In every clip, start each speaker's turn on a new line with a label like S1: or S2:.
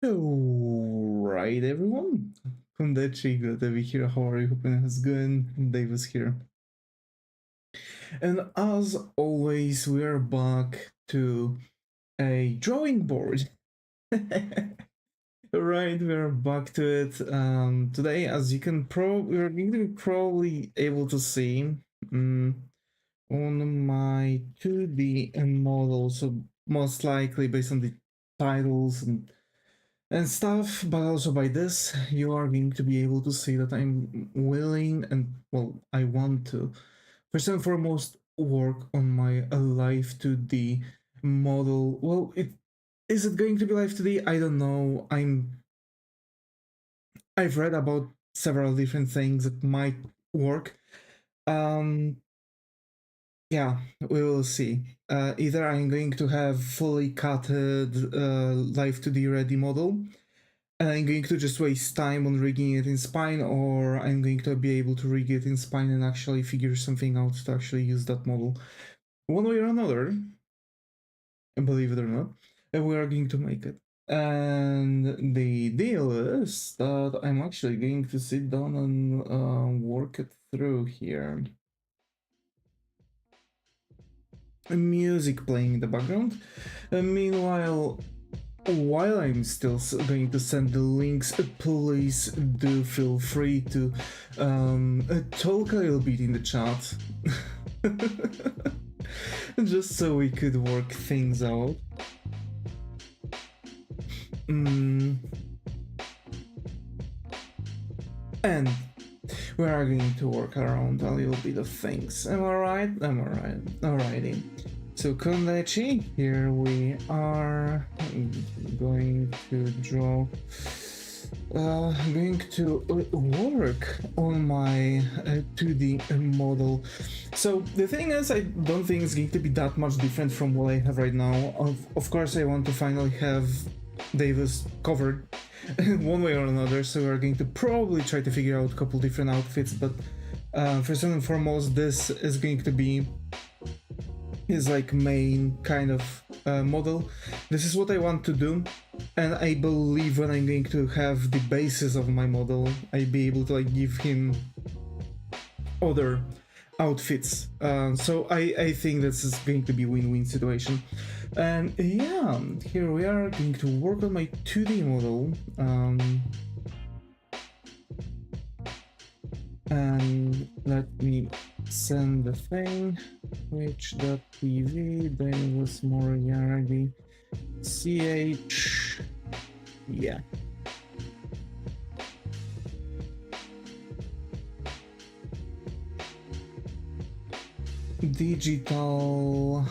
S1: Alright, everyone. Kondechi, good to be here. How are you? Hoping it's good. Davis here. And as always, we are back to a drawing board. Right, we're back to it. Today, as you can we're going to be probably able to see on my 2D model, so most likely based on the titles and stuff, but also by this you are going to be able to see that I'm willing and, well, I want to first and foremost work on my live 2D model. Well, is it going to be live 2D? I don't know. I've read about several different things that might work. um yeah, we will see. Either I'm going to have fully cutted live 2D ready model, and I'm going to just waste time on rigging it in Spine, or I'm going to be able to rig it in Spine and actually figure something out to actually use that model. One way or another, and believe it or not, we are going to make it. And the deal is that I'm actually going to sit down and work it through here. Music playing in the background. Meanwhile, while I'm still going to send the links, please do feel free to talk a little bit in the chat. Just so we could work things out. And we are going to work around a little bit of things. Am I right? Am I right? Alrighty. So Kondechi, here we are. I'm going to draw. Going to work on my 2D model. So the thing is, I don't think it's going to be that much different from what I have right now. Of course, I want to finally have Davis covered one way or another, so we're going to probably try to figure out a couple different outfits, but first and foremost, this is going to be his like main kind of model. This is what I want to do, and I believe when I'm going to have the basis of my model, I'll be able to like give him other outfits. So I think this is going to be win-win situation. And yeah, here we are going to work on my 2D model. And let me send the thing, twitch.tv, Devis Moriarty, ch, yeah. Digital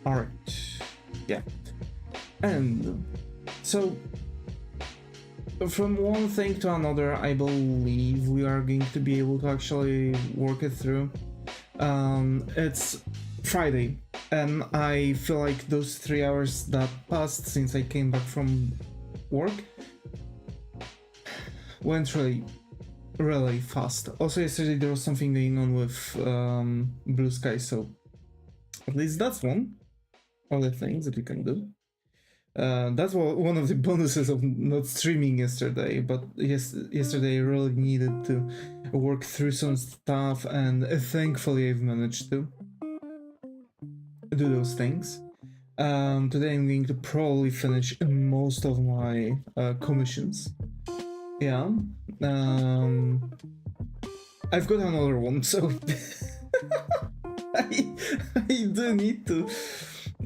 S1: art, yeah. And so from one thing to another, I believe we are going to be able to actually work it through. It's Friday, and I feel like those 3 hours that passed since I came back from work went really fast. Also, yesterday there was something going on with Blue Sky, so at least that's one of the things that you can do. That's one of the bonuses of not streaming yesterday, but yesterday I really needed to work through some stuff, and thankfully I've managed to do those things. Today I'm going to probably finish most of my commissions. Yeah. I've got another one, so I do need to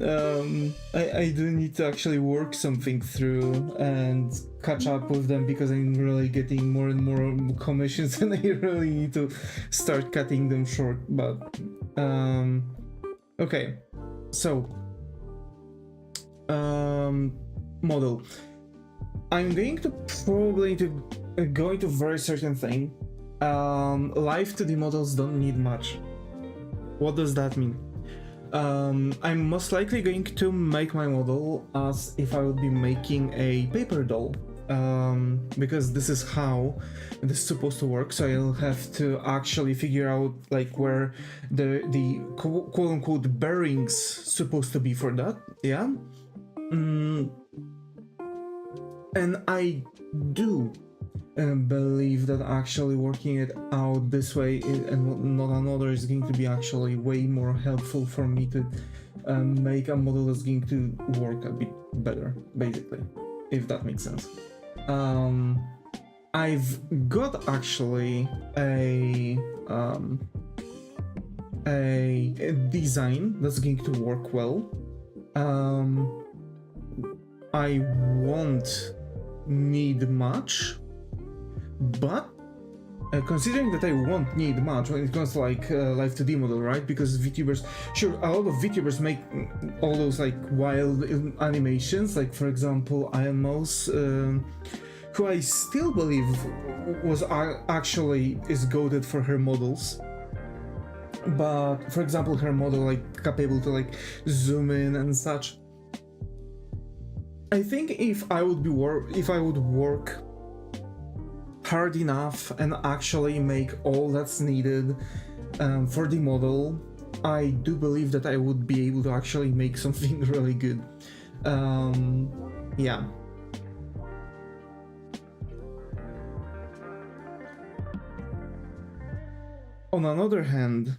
S1: I do need to actually work something through and catch up with them, because I'm really getting more and more commissions and I really need to start cutting them short. But okay, so model, I'm going to probably go into very certain thing. Live 2D models don't need much. What does that mean? I'm most likely going to make my model as if I would be making a paper doll, because this is how this is supposed to work. So I'll have to actually figure out like where the quote-unquote bearings supposed to be for that. Yeah. And I do believe that actually working it out this way and not another is going to be actually way more helpful for me to make a model that's going to work a bit better, basically, if that makes sense. I've got actually a design that's going to work well. I won't need much, but considering that I won't need much when it comes to like live 2D model, right? Because VTubers, sure, a lot of VTubers make all those like wild animations, like for example IMOs, who I still believe was actually is goated for her models. But for example, her model like capable to like zoom in and such. I think if I would work hard enough and actually make all that's needed for the model, I do believe that I would be able to actually make something really good. Yeah. On another hand,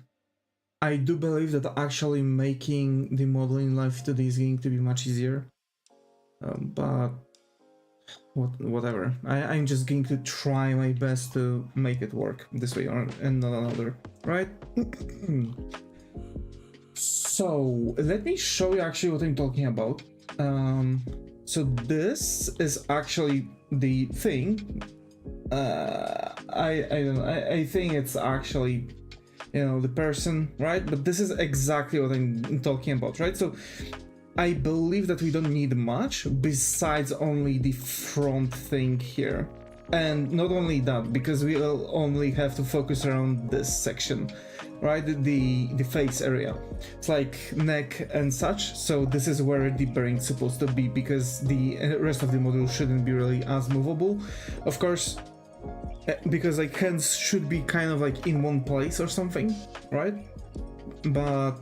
S1: I do believe that actually making the model in Live 2D is going to be much easier. But whatever. I'm just going to try my best to make it work this way and not another, right? So let me show you actually what I'm talking about. So this is actually the thing. I don't know. I think it's actually, you know, the person, right? But this is exactly what I'm talking about, right? So I believe that we don't need much besides only the front thing here. And not only that, because we will only have to focus around this section, right? The face area. It's like neck and such. So this is where the bearing's supposed to be, because the rest of the model shouldn't be really as movable. Of course, because like hands should be kind of like in one place or something, right? But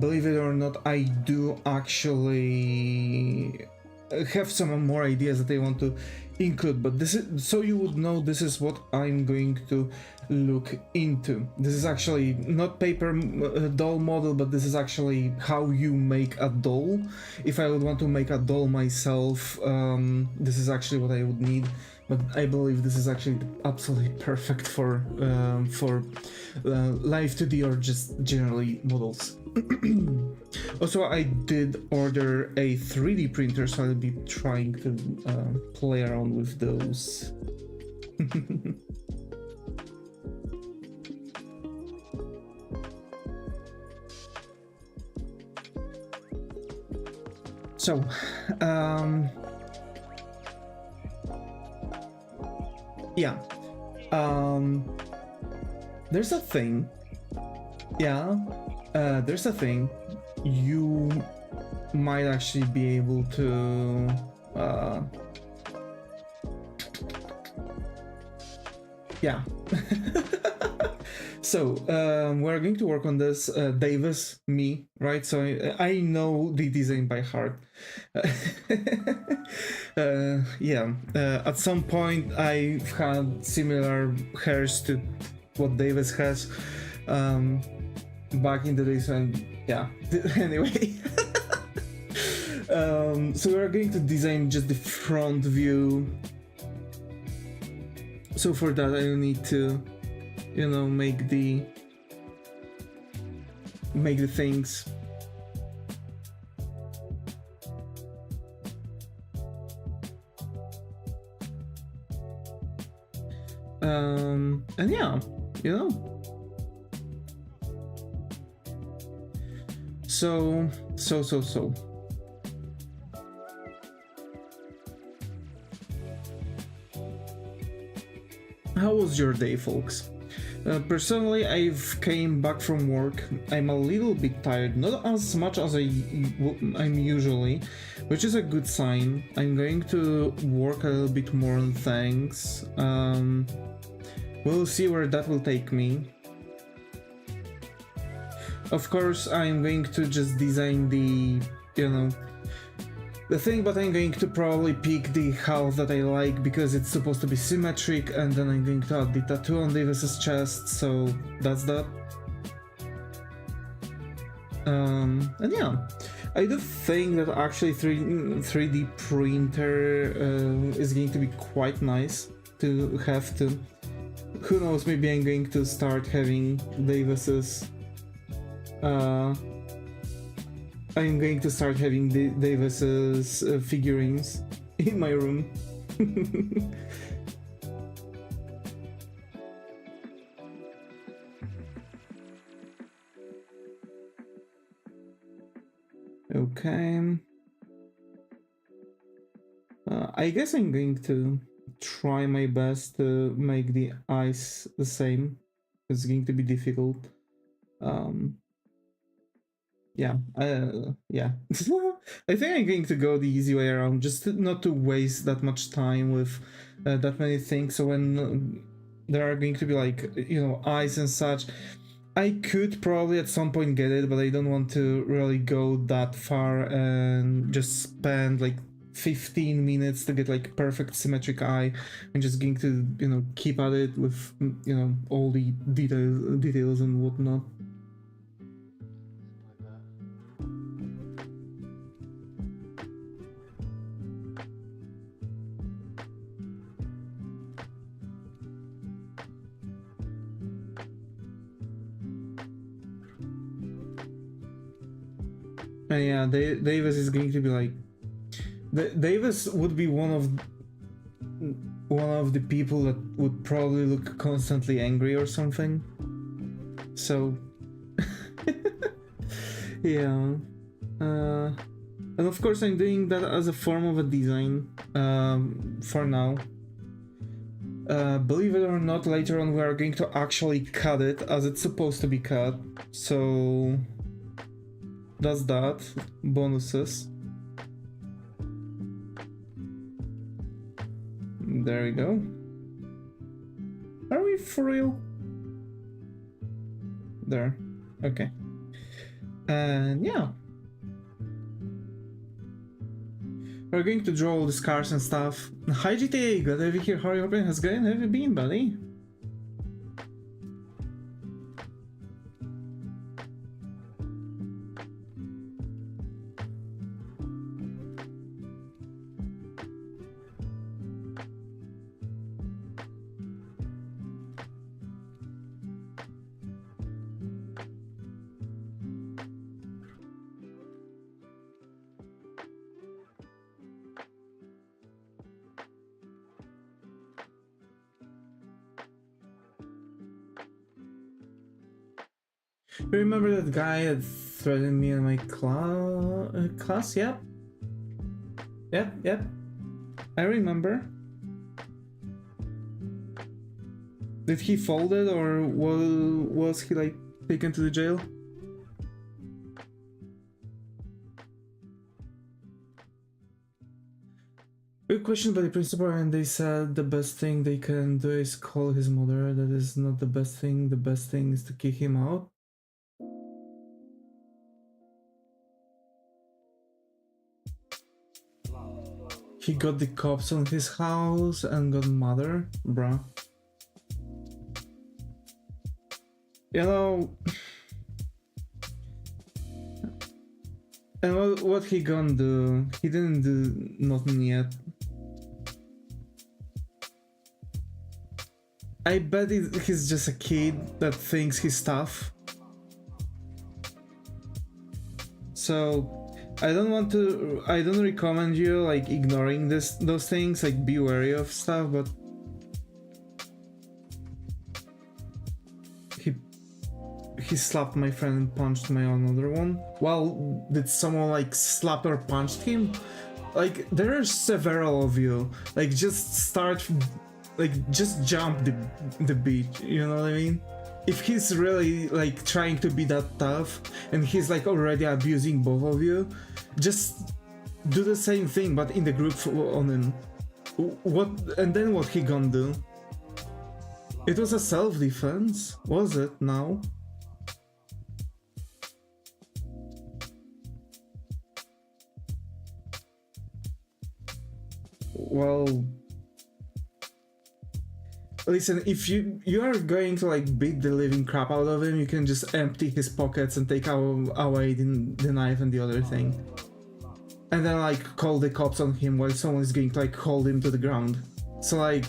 S1: believe it or not, I do actually have some more ideas that I want to include, but this is, so you would know, this is what I'm going to look into. This is actually not paper doll model, but this is actually how you make a doll. If I would want to make a doll myself, this is actually what I would need. But I believe this is actually absolutely perfect for live 2D or just generally models. Also, I did order a 3D printer, so I'll be trying to play around with those. So, yeah, there's a thing, there's a thing you might actually be able to so we're going to work on this, Devis, me, right? So I know the design by heart. At some point I've had similar hairs to what Devis has back in the days, and anyway. So we're going to design just the front view. So for that I need to, you know, make the things. And yeah, you know. So. How was your day, folks? Personally, I've came back from work. I'm a little bit tired, not as much as I'm usually, which is a good sign. I'm going to work a little bit more on things. We'll see where that will take me. Of course, I'm going to just design the, you know, the thing, but I'm going to probably pick the house that I like because it's supposed to be symmetric, and then I'm going to add the tattoo on Devis's chest, so that's that. And yeah, I do think that actually 3D printer is going to be quite nice to have to. Who knows, maybe I'm going to start having Devis's I'm going to start having Devis's figurines in my room. Okay. I guess I'm going to try my best to make the eyes the same. It's going to be difficult. Yeah, yeah. I think I'm going to go the easy way around, just not to waste that much time with that many things. So when there are going to be like, you know, eyes and such, I could probably at some point get it, but I don't want to really go that far and just spend like 15 minutes to get like perfect symmetric eye. I'm just going to, you know, keep at it with, you know, all the details and whatnot. And yeah, Devis is going to be like, Devis would be one of the people that would probably look constantly angry or something. So yeah, and of course I'm doing that as a form of a design for now. Believe it or not, later on we are going to actually cut it as it's supposed to be cut. So that's that. Bonuses. There we go. Are we for real? There. Okay. And yeah. We're going to draw all the scars and stuff. Hi GTA, glad to have you here. How are you? How's it going? How have you been, buddy? You remember that guy that threatened me in my class? Yep. Yep. I remember. Did he fold it, or was he like taken to the jail? We questioned by the principal, and they said the best thing they can do is call his mother. That is not the best thing. The best thing is to kick him out. He got the cops on his house and got mother, bruh. You know, and what he gonna do? He didn't do nothing yet. I bet he's just a kid that thinks he's tough. So I don't recommend you like ignoring those things, like be wary of stuff, but he slapped my friend and punched my another one. Well, did someone like slap or punched him? Like, there are several of you. Like, just jump the beach, you know what I mean? If he's really like trying to be that tough and he's like already abusing both of you, just do the same thing but in the group on him. And then what he gonna do? It was a self-defense, was it now? well, listen, if you are going to like beat the living crap out of him, you can just empty his pockets and take away the knife and the other thing. And then like call the cops on him while someone is going to like hold him to the ground. So like,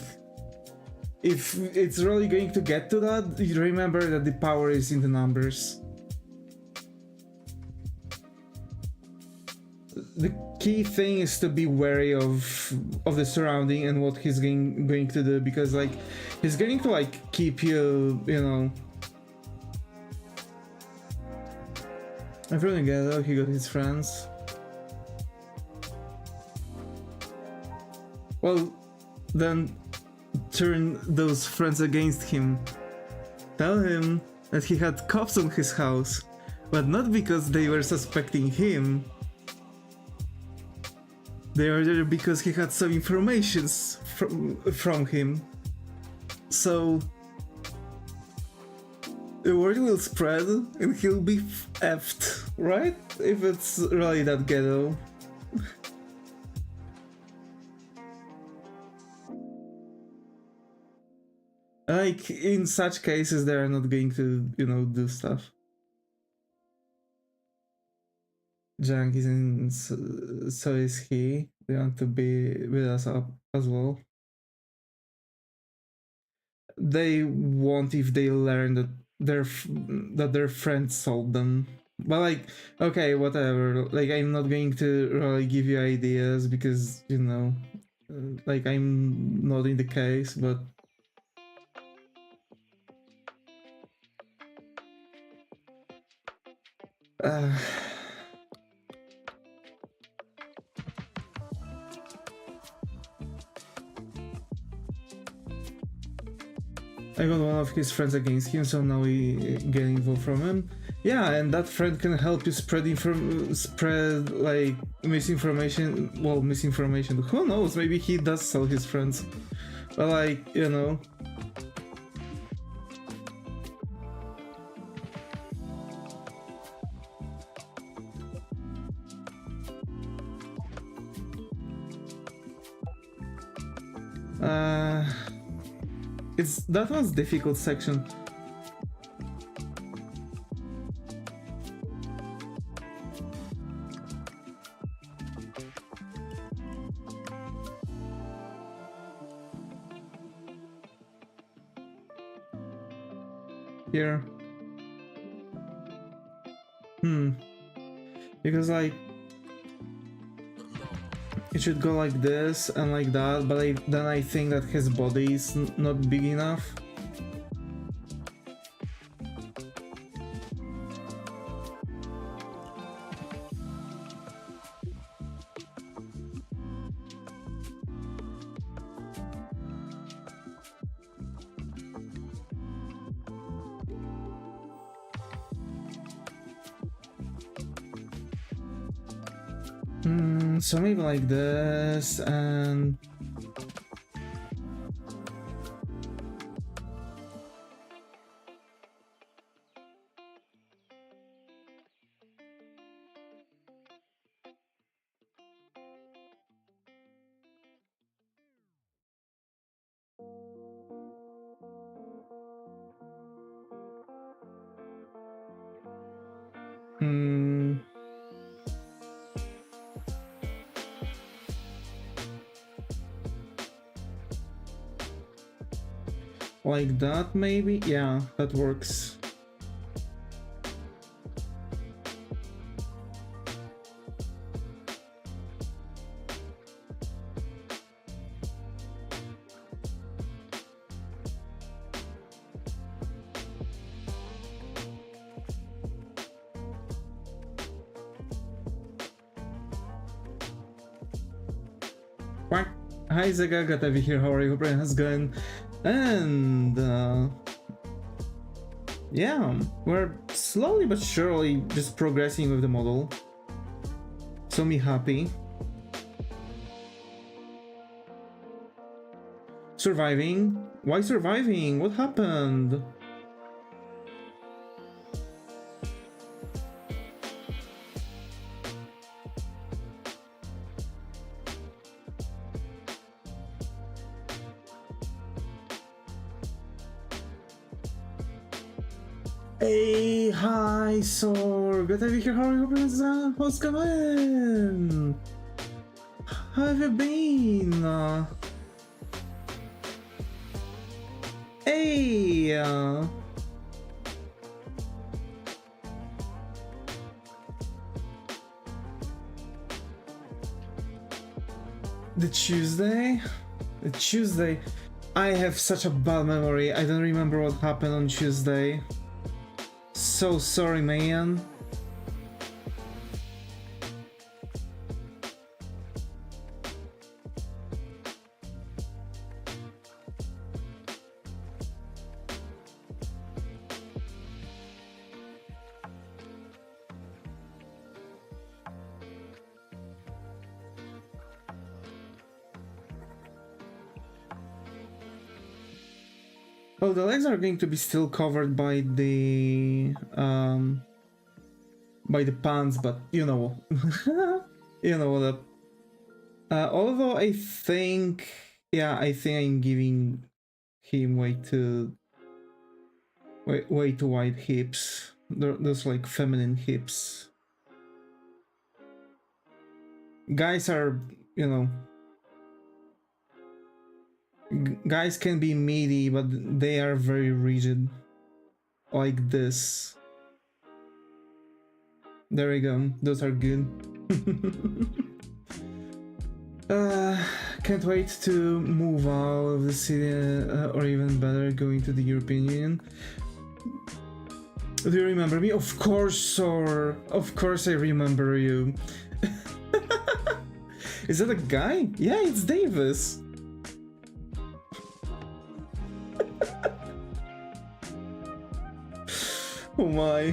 S1: if it's really going to get to that, you remember that the power is in the numbers. The key thing is to be wary of the surrounding and what he's going to do, because like he's going to like keep you, you know. I'm feeling ghetto, he got his friends. Well, then turn those friends against him. Tell him that he had cops on his house, but not because they were suspecting him. They are there because he had some information from him. So the word will spread and he'll be effed, right? If it's really that ghetto. Like, in such cases, they are not going to, you know, do stuff. Jang is in, so is he. They want to be with us up as well. They won't if they learn that their friends sold them. But like, okay, whatever. Like, I'm not going to really give you ideas because, you know, like, I'm not in the case, but I got one of his friends against him, so now we get info from him. Yeah, and that friend can help you spread like misinformation. Well, misinformation. Who knows? Maybe he does sell his friends. But like, you know. That was difficult section. Here. Because like it should go like this and like that, but then I think that his body is not big enough. So maybe like this and like that maybe? Yeah, that works. Quack. Hi Zaga, Gatavi here, how are you? Hope everything has gone. And yeah, we're slowly but surely just progressing with the model. So me happy. Surviving? Why surviving? What happened? Hey, hi, Sor. Good to be here. How are you? What's going? How have you been? Hey. The Tuesday? The Tuesday. I have such a bad memory. I don't remember what happened on Tuesday. So sorry, man. Oh, the legs are going to be still covered by the pants, but you know, you know what up. Although I think, yeah, I think I'm giving him way too wide hips. Those like feminine hips. Guys are, you know. Guys can be meaty, but they are very rigid. Like this. There we go. Those are good. Can't wait to move out of the city, or even better, going to the European Union. Do you remember me? Of course, Sor. Of course I remember you. Is that a guy? Yeah, it's Davis. Oh my.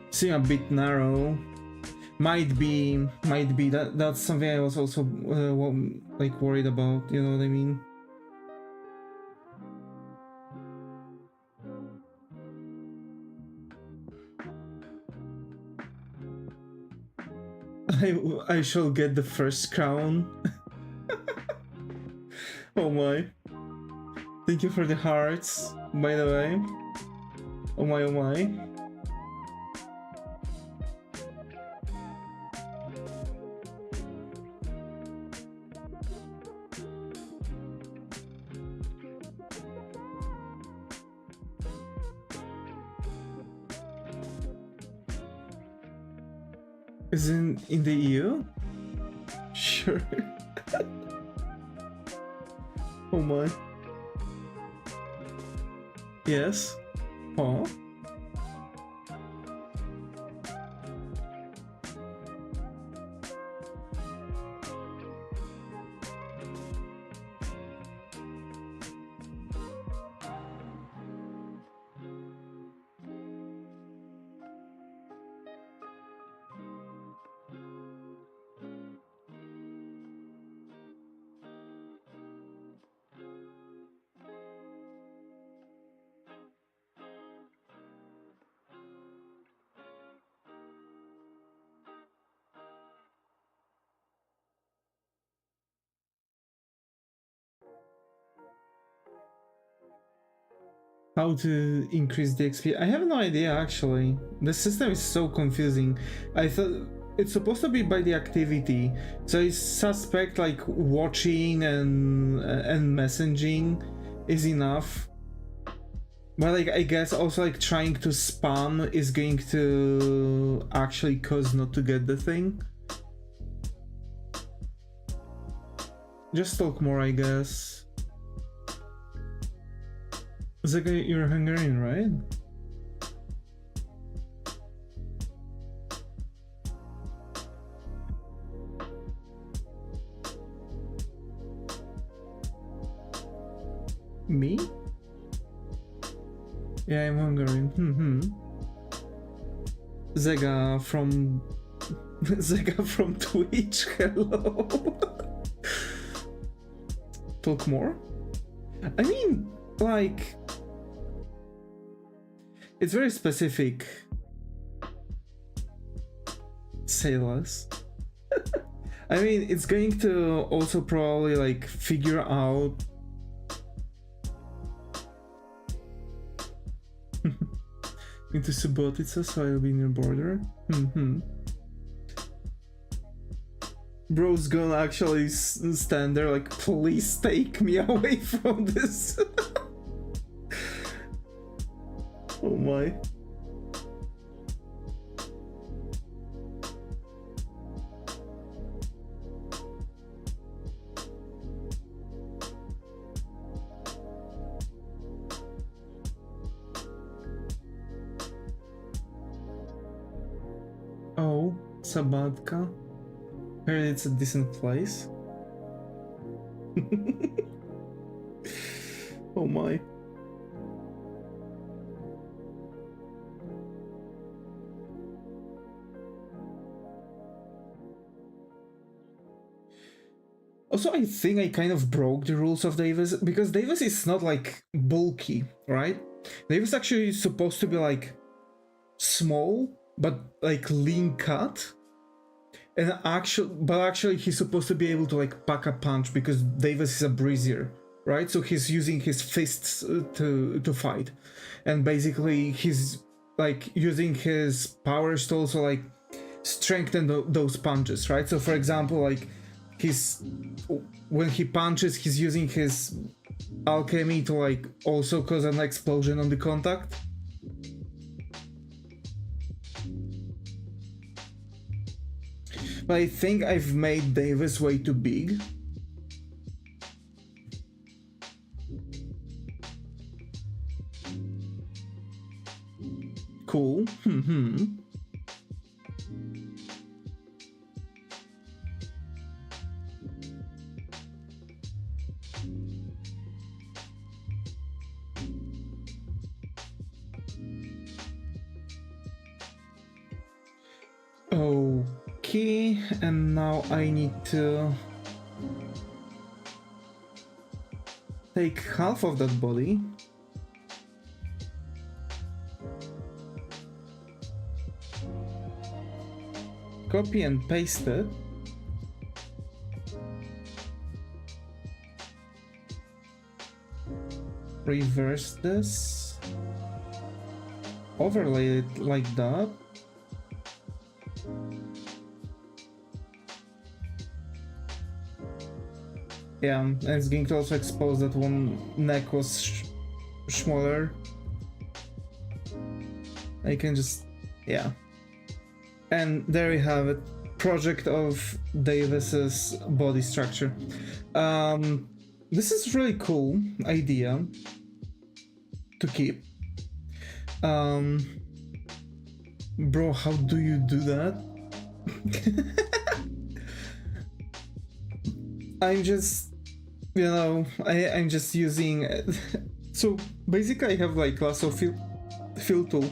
S1: Seem a bit narrow. Might be that's something I was also like worried about, you know what I mean? I shall get the first crown. Oh my. Thank you for the hearts, by the way. Oh my, oh my. Is in the EU? Sure. Oh my. Yes. Huh? How to increase the XP? I have no idea actually. The system is so confusing. I thought it's supposed to be by the activity, so I suspect like watching and messaging is enough. But like I guess also like trying to spam is going to actually cause not to get the thing. Just talk more, I guess. Zega, you're Hungarian, right? Me? Yeah, I'm Hungarian. Zega from Zega from Twitch. Hello. Talk more? I mean, like, it's very specific. say less. I mean, it's going to also probably like figure out into Subotica, so I'll be near border. Bro's gonna actually stand there like, please take me away from this. Oh my. Oh, Sabatka. Heard it's a decent place. Oh my. Also, I think I kind of broke the rules of Devis, because Devis is not like bulky, right? Devis actually is supposed to be like small, but like lean cut. And actually he's supposed to be able to like pack a punch, because Devis is a brazier, right? So he's using his fists to fight. And basically he's like using his powers to also like strengthen those punches, right? So for example, like when he punches, he's using his alchemy to like also cause an explosion on the contact. But I think I've made Devis way too big. Cool. Okay, and now I need to take half of that body. Copy and paste it. Reverse this. Overlay it like that. Yeah, and it's going to also expose that one neck was smaller. I can just, yeah. And there we have it. Project of Devis's body structure. This is really cool idea to keep. Bro, how do you do that? I'm just, you know, I'm just using so basically I have like lasso fill tool,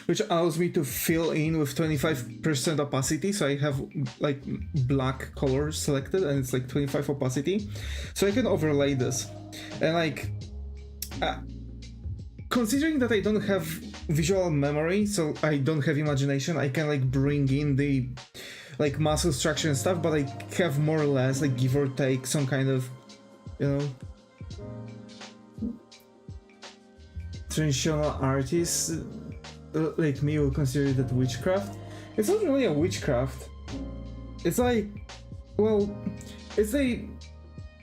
S1: which allows me to fill in with 25% opacity. So I have like black color selected and it's like 25 opacity, so I can overlay this. And like considering that I don't have visual memory, so I don't have imagination, I can like bring in the like muscle structure and stuff, but I have more or less like give or take some kind of, you know, traditional artists like me will consider that witchcraft. It's not really a witchcraft. It's like, well, it's a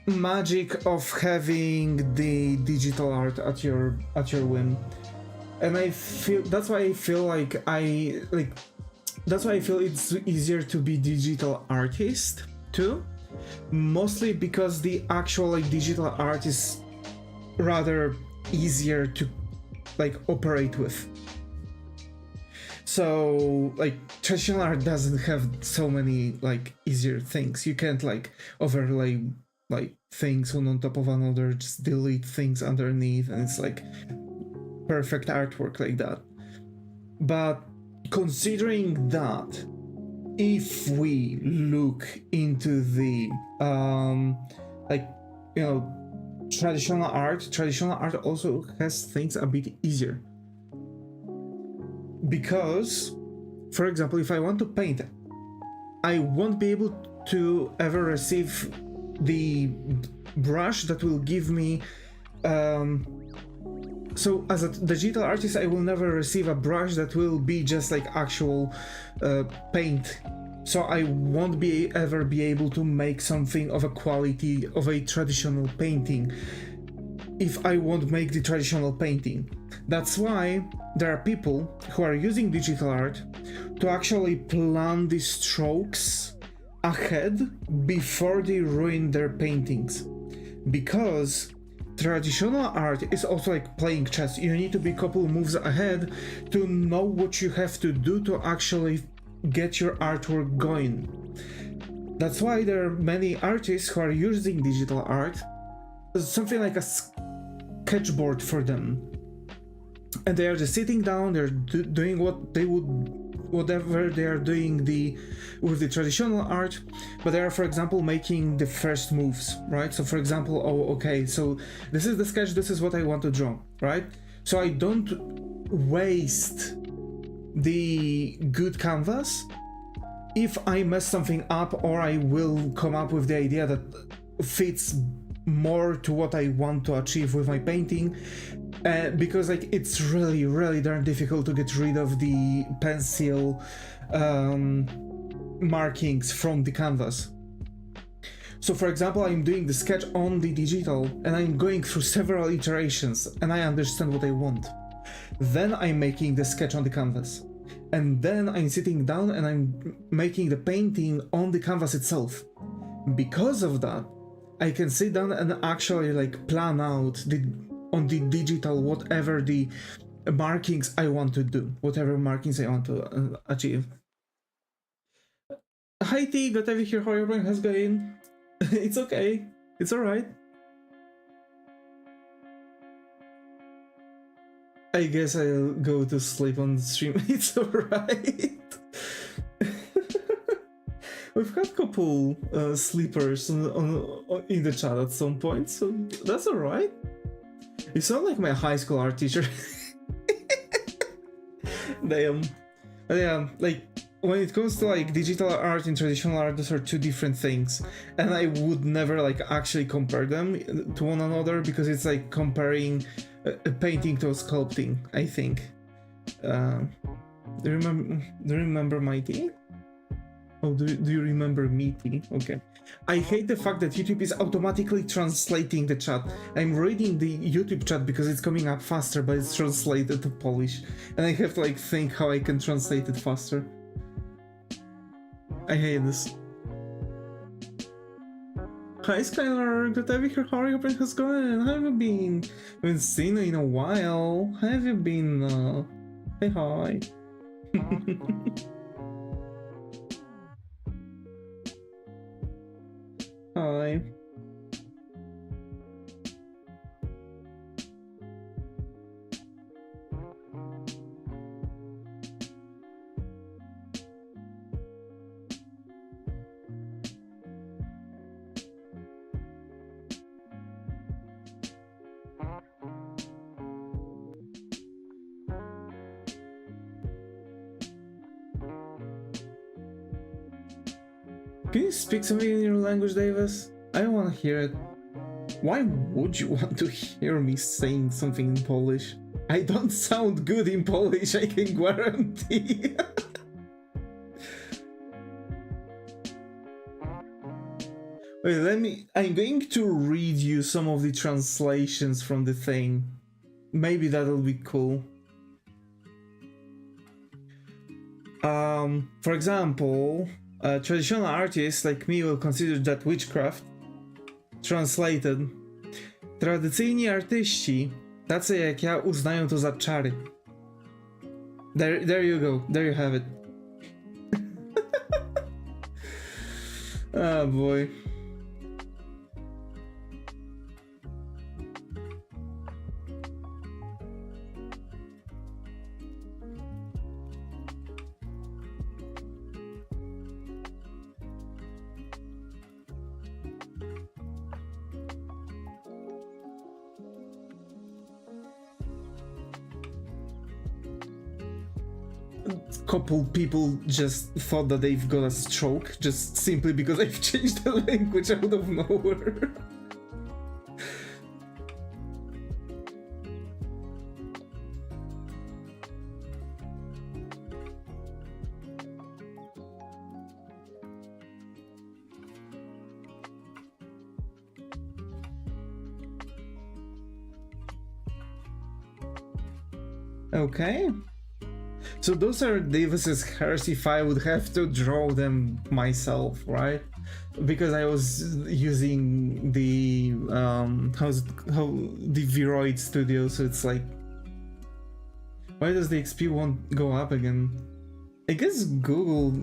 S1: magic of having the digital art at your whim. And I feel that's why I feel like that's why I feel it's easier to be digital artist too, mostly because the actual like digital art is rather easier to like operate with. So like traditional art doesn't have so many like easier things. You can't like overlay like things one on top of another, just delete things underneath, and it's like perfect artwork like that. But considering that, if we look into the like, you know, traditional art also has things a bit easier, because for example, if I want to paint, I won't be able to ever receive the brush that will give me so as a digital artist, I will never receive a brush that will be just like actual paint. So I won't ever be able to make something of a quality of a traditional painting if I won't make the traditional painting. That's why there are people who are using digital art to actually plan the strokes ahead before they ruin their paintings. Because traditional art is also like playing chess. You need to be a couple moves ahead to know what you have to do to actually get your artwork going. That's why there are many artists who are using digital art as something like a sketchboard for them. And they are just sitting down, they're doing whatever they are doing with the traditional art, but they are, for example, making the first moves, right? So for example, oh, okay, so this is the sketch, this is what I want to draw, right? So I don't waste the good canvas if I mess something up, or I will come up with the idea that fits more to what I want to achieve with my painting. Because like it's really darn difficult to get rid of the pencil markings from the canvas. So for example, I'm doing the sketch on the digital and I'm going through several iterations and I understand what I want. Then I'm making the sketch on the canvas, and then I'm sitting down and I'm making the painting on the canvas itself. Because of that, I can sit down and actually like plan out on the digital whatever the markings I want to do, whatever markings I want to achieve. Hi T, got to hear how your brain has going. It's okay, it's alright. I guess I'll go to sleep on the stream. It's alright. We've got a couple sleepers in the chat at some point, so that's alright. You sound like my high school art teacher. Damn. Yeah, like when it comes to like digital art and traditional art, those are two different things, and I would never like actually compare them to one another, because it's like comparing a painting to a sculpting, I think. Do you remember my tea? Oh, do you remember me, T? Okay. I hate the fact that YouTube is automatically translating the chat. I'm reading the YouTube chat because it's coming up faster, but it's translated to Polish. And I have to like think how I can translate it faster. I hate this. Hi Skylar, good to have you here. How are you? How's it going? How have you been? I haven't seen you in a while. How have you been? Say hi. Hi. Can you speak something in your language, Davis? I want to hear it. Why would you want to hear me saying something in Polish? I don't sound good in Polish, I can guarantee. Wait, I'm going to read you some of the translations from the thing. Maybe that'll be cool. For example, traditional artists like me will consider that witchcraft. Translated. Tradycyjni artyści, tacy jak ja, uznają to za czary. There you go. There you have it. Oh boy. couple people just thought that they've got a stroke just simply because I've changed the language out of nowhere. Okay. So those are Davis's hairs if I would have to draw them myself, right? Because I was using the the VRoid Studio, so it's like, why does the XP won't go up again? I guess Google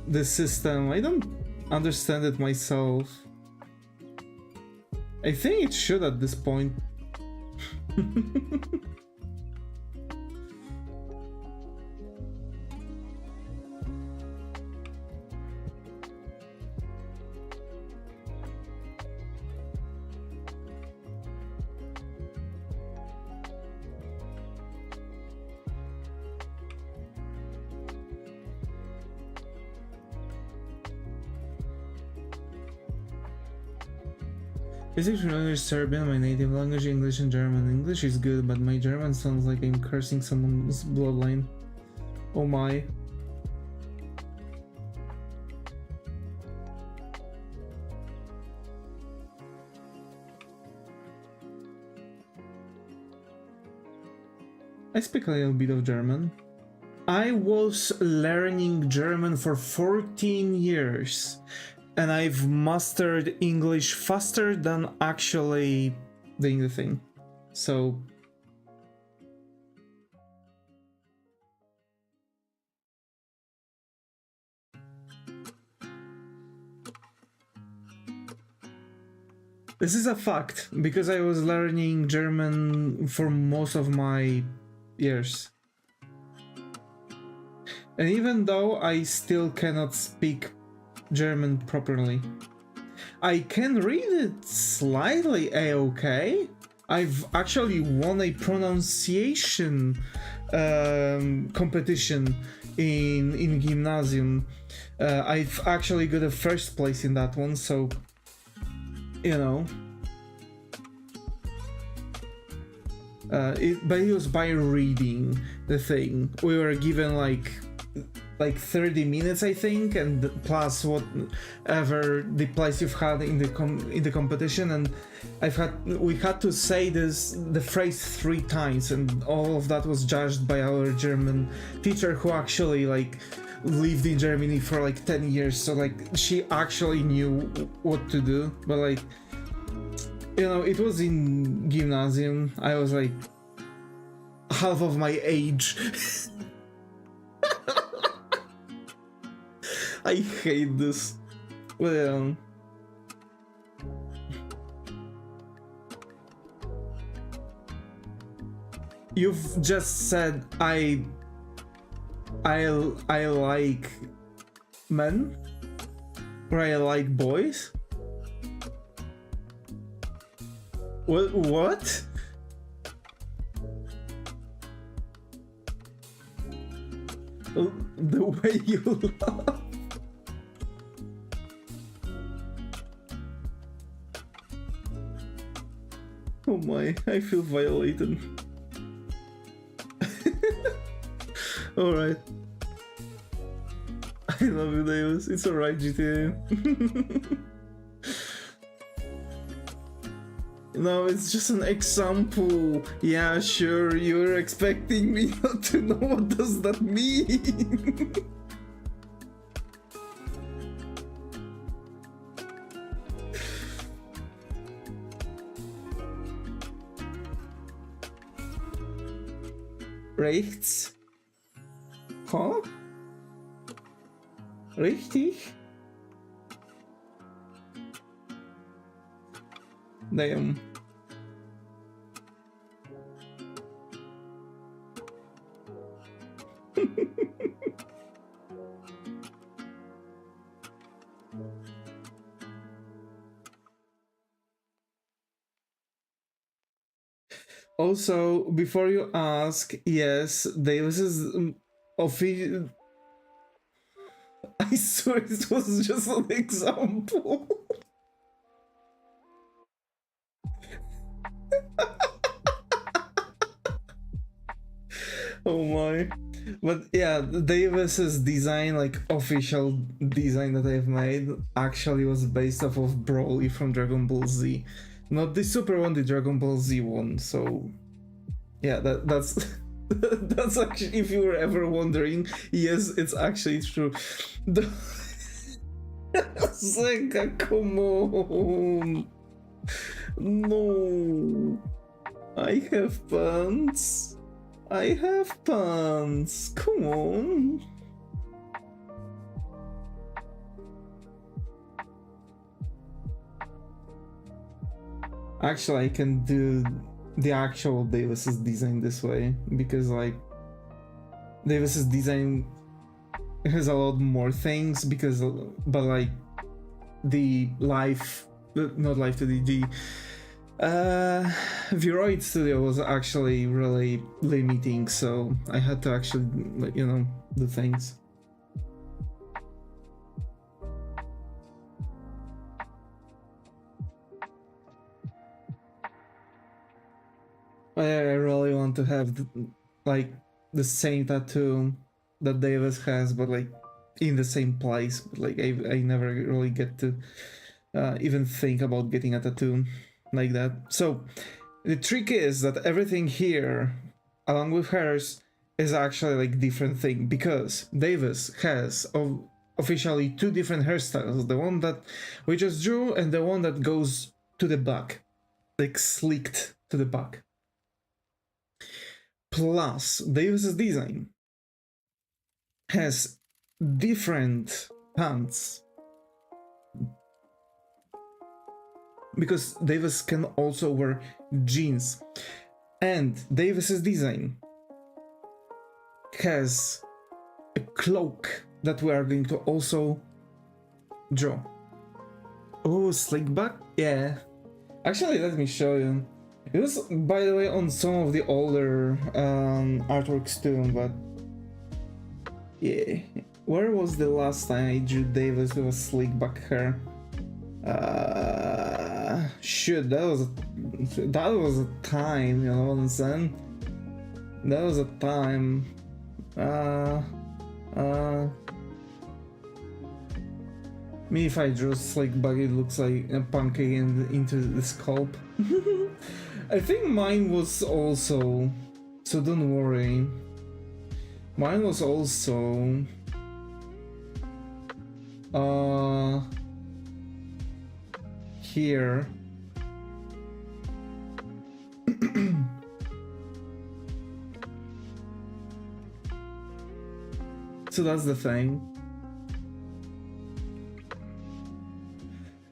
S1: the system. I don't understand it myself. I think it should at this point. Physics language Serbian, my native language, English and German. English is good, but my German sounds like I'm cursing someone's bloodline. Oh my. I speak a little bit of German. I was learning German for 14 years. And I've mastered English faster than actually doing the thing. So... This is a fact, because I was learning German for most of my years. And even though I still cannot speak German properly, I can read it slightly a-okay. I've actually won a pronunciation competition in gymnasium. I've actually got a first place in that one, so you know. But it was by reading the thing. We were given like 30 minutes, I think, and plus whatever the place you've had in the competition, and we had to say the phrase 3 times, and all of that was judged by our German teacher, who actually like lived in Germany for like 10 years, so like she actually knew what to do. But like, you know, it was in gymnasium. I was like half of my age. I hate this. Well, you've just said I like men, or I like boys. What? The way you laugh. Oh my, I feel violated. Alright. I love you, Davis. It's alright, GTA. No, it's just an example. Yeah, sure, you're expecting me not to know what does that mean. Rechts? Huh? Richtig? Damn. Also, before you ask, yes, Davis is I swear it was just an example. Oh my. But yeah, Davis's design, like official design that I've made, actually was based off of Broly from Dragon Ball Z. Not the Super one, the Dragon Ball Z one. So yeah, that's that's actually, if you were ever wondering, yes, it's actually true. Sega, come on. No. I have pants. I have pants. Come on. Actually, I can do the actual Davis's design this way because, like, Davis's design has a lot more things because, but like, the live, not live to the VRoid Studio was actually really limiting, so I had to actually, you know, do things. I really want to have like the same tattoo that Davis has, but like in the same place. But like I never really get to even think about getting a tattoo like that. So the trick is that everything here, along with hers, is actually like different thing because Davis has officially two different hairstyles: the one that we just drew and the one that goes to the back, like slicked to the back. Plus, Davis's design has different pants because Davis can also wear jeans, and Davis's design has a cloak that we are going to also draw. Oh, slick back? Yeah. Actually, let me show you. It was, by the way, on some of the older artworks too, but yeah. Where was the last time I drew Davis with a slick back hair? Shoot, that was a time, you know what I'm saying? That was a time. Me, if I draw slick back, it looks like a pancake into the scalp. I think mine was also, so don't worry. Mine was also here. So that's the thing.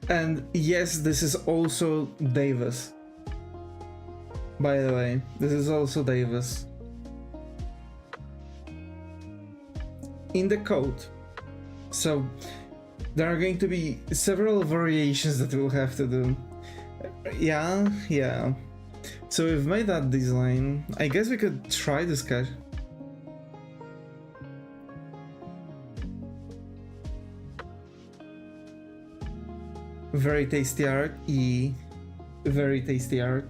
S1: And yes, this is also Davis. By the way, this is also Davis. In the code. So there are going to be several variations that we'll have to do. Yeah. So we've made that design. I guess we could try the sketch. Very tasty art. Very tasty art.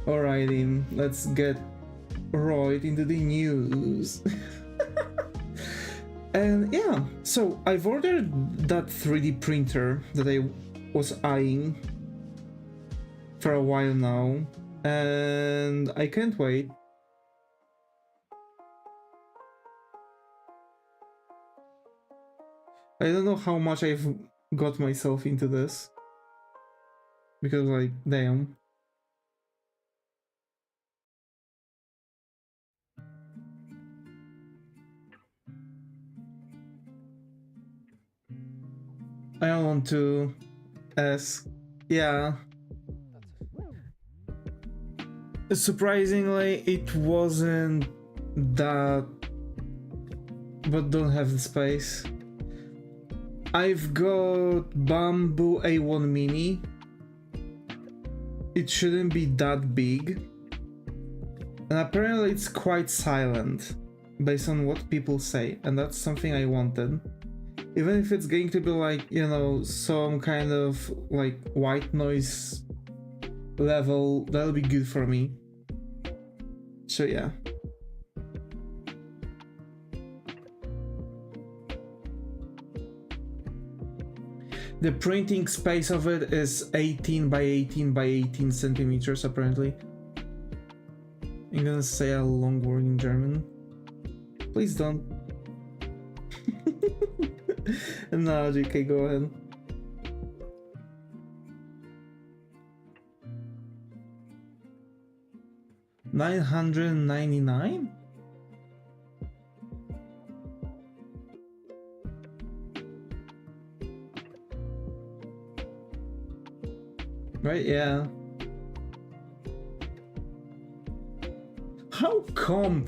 S1: Alrighty, let's get right into the news. And yeah, so I've ordered that 3D printer that I was eyeing for a while now, and I can't wait. I don't know how much I've got myself into this, because like, damn. I don't want to ask. Yeah. Surprisingly, it wasn't that, but don't have the space. I've got Bamboo A1 Mini. It shouldn't be that big. And apparently it's quite silent, based on what people say, and that's something I wanted. Even if it's going to be like, you know, some kind of like white noise level, that'll be good for me. So yeah. The printing space of it is 18 by 18 by 18 centimeters apparently. I'm gonna say a long word in German. Please don't. No, JK, go ahead. $999? Right, yeah. How come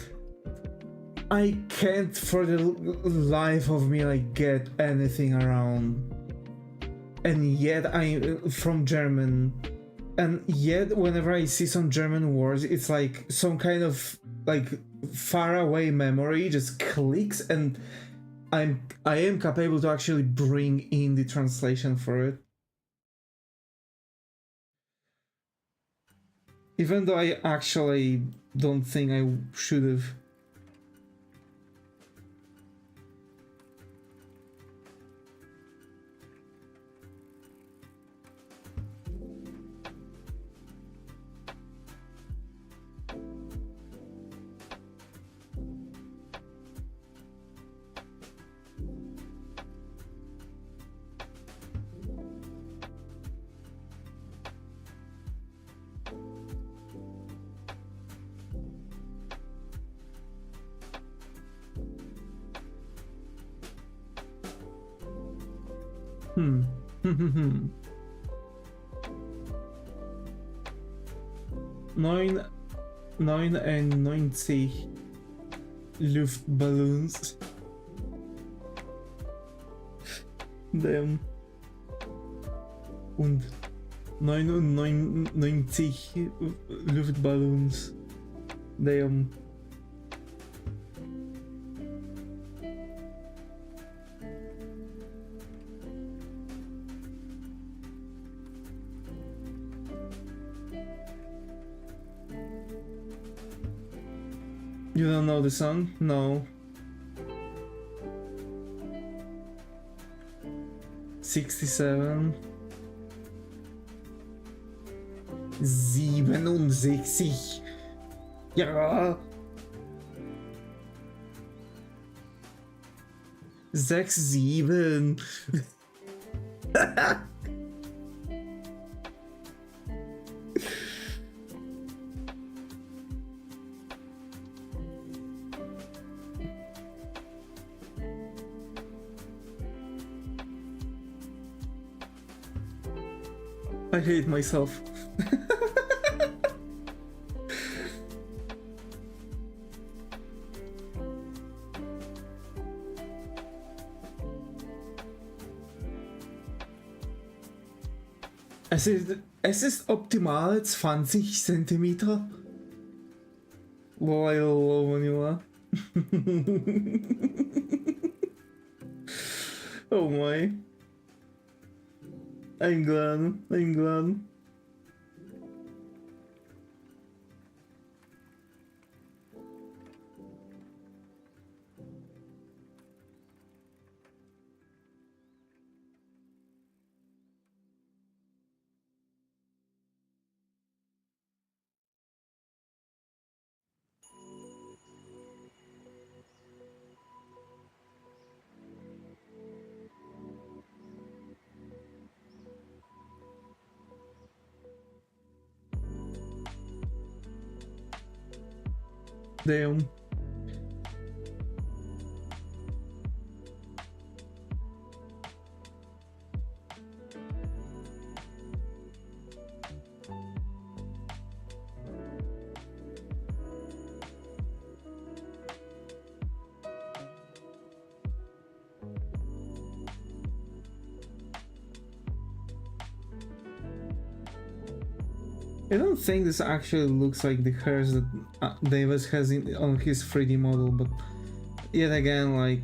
S1: I can't for the life of me like get anything around? And yet I'm from German. And yet whenever I see some German words, it's like some kind of like far away memory just clicks, and I am capable to actually bring in the translation for it. Even though I actually don't think I should have. Hmm. 99 Luftballons. Damn. Und 99 Luftballons. Damn. You don't know the song? No. 67. 67. Ja. 6, 7. I hate myself. Es ist optimal 20 Zentimeter. Loyal Manila. Oh my. I'm glad. Damn. I don't think this actually looks like the hairs that Davis has on his 3D model, but yet again, like,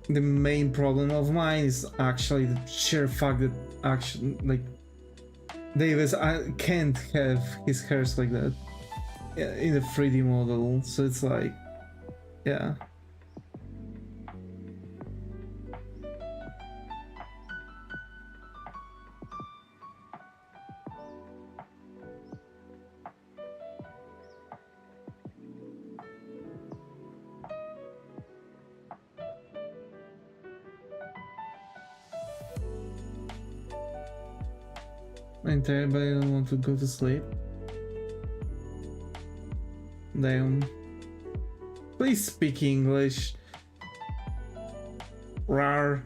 S1: the main problem of mine is actually the sheer fact that actually, like, Davis can't have his hairs like that in the 3D model, so it's like, yeah. I'm tired, but I don't want to go to sleep. Damn. Please speak English. Rar.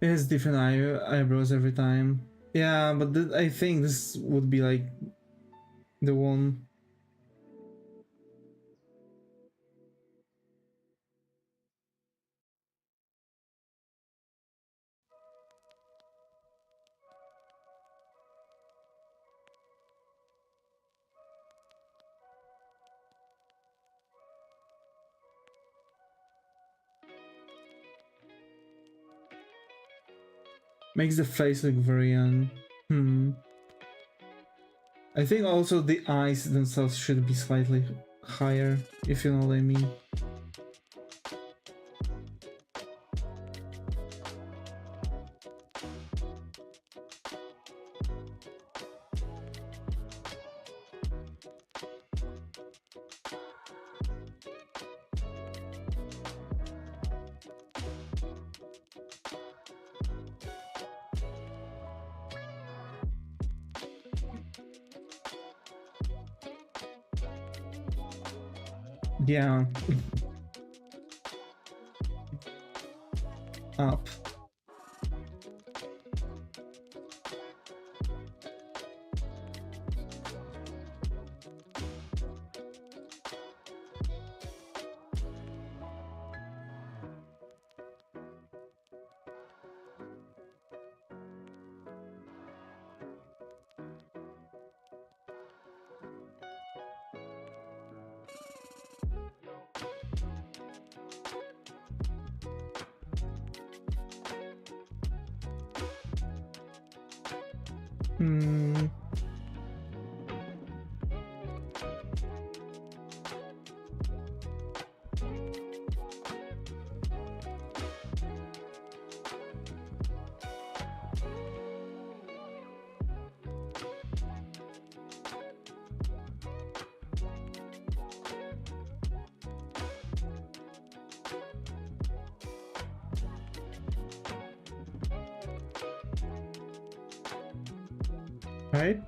S1: It has different eyebrows every time. Yeah, but I think this would be like the one. Makes the face look very young. I think also the eyes themselves should be slightly higher, if you know what I mean. Yeah. Up. Right?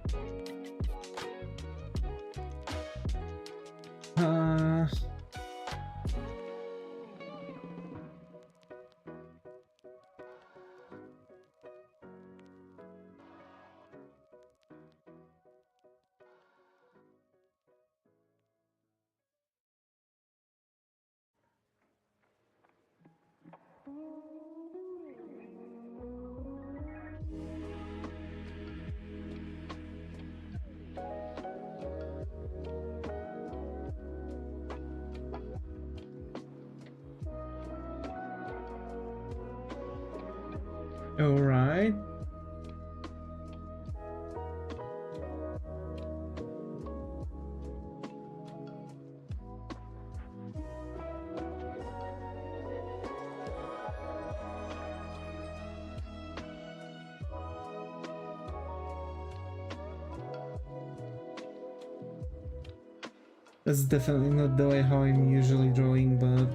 S1: All right. That's definitely not the way how I'm usually drawing, but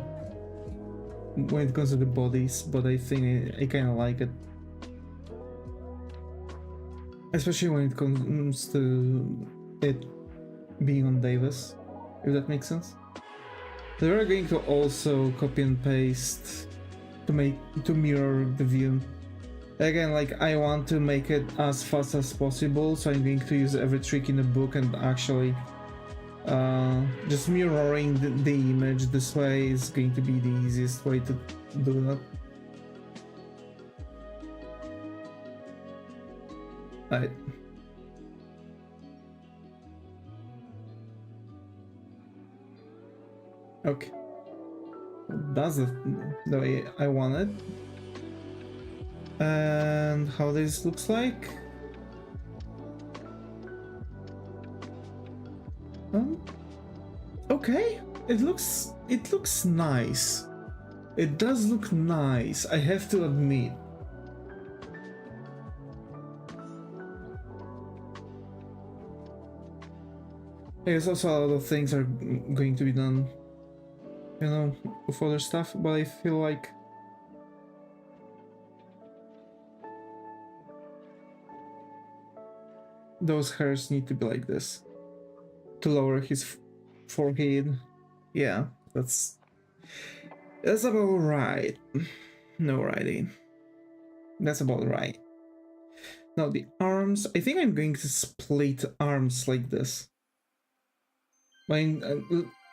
S1: when it comes to the bodies, but I think I kind of like it. Especially when it comes to it being on Davis, if that makes sense. So we're going to also copy and paste to mirror the view. Again, like, I want to make it as fast as possible, so I'm going to use every trick in the book and actually just mirroring the image this way is going to be the easiest way to do that. Right. Okay. That's the way I want it. And how this looks like. Okay, it looks nice. It does look nice, I have to admit. I guess also a lot of things are going to be done, you know, with other stuff, but I feel like those hairs need to be like this to lower his forehead. Yeah, that's about right. No writing. That's about right. Now the arms, I think I'm going to split arms like this.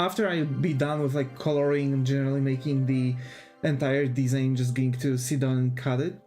S1: After I be done with like coloring and generally making the entire design, just going to sit down and cut it.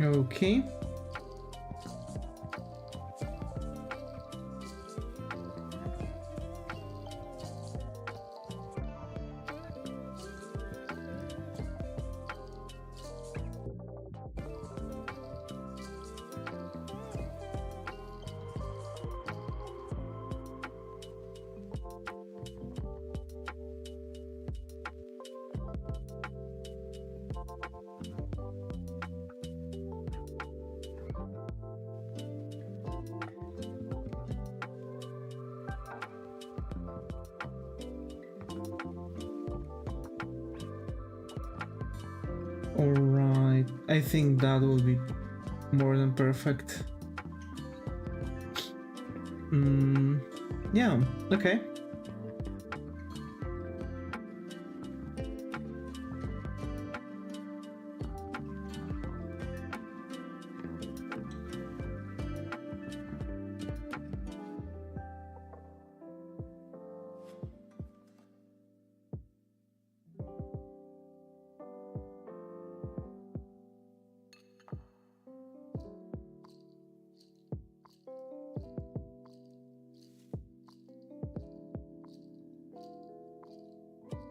S1: Okay. Alright, I think that will be more than perfect. Yeah, okay.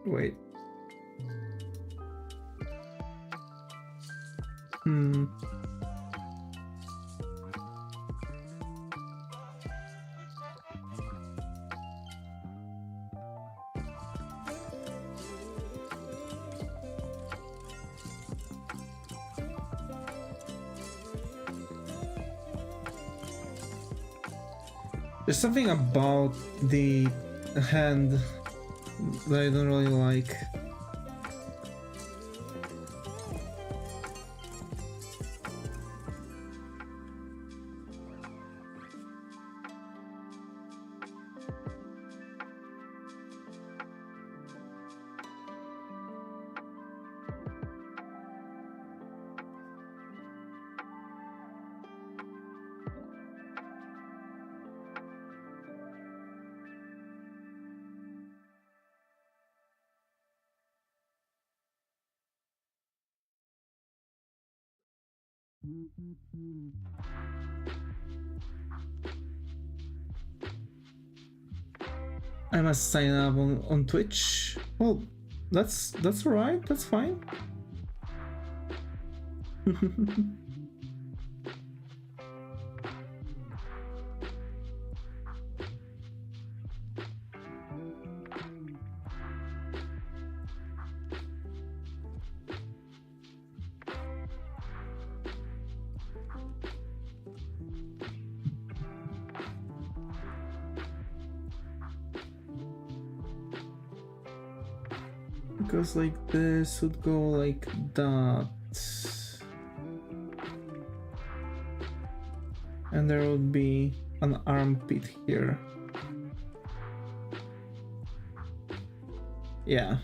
S1: Wait. There's something about the hand that I don't really like. I must sign up on Twitch. Well, that's alright, that's fine. Because like this would go like that. And there would be an armpit here. Yeah.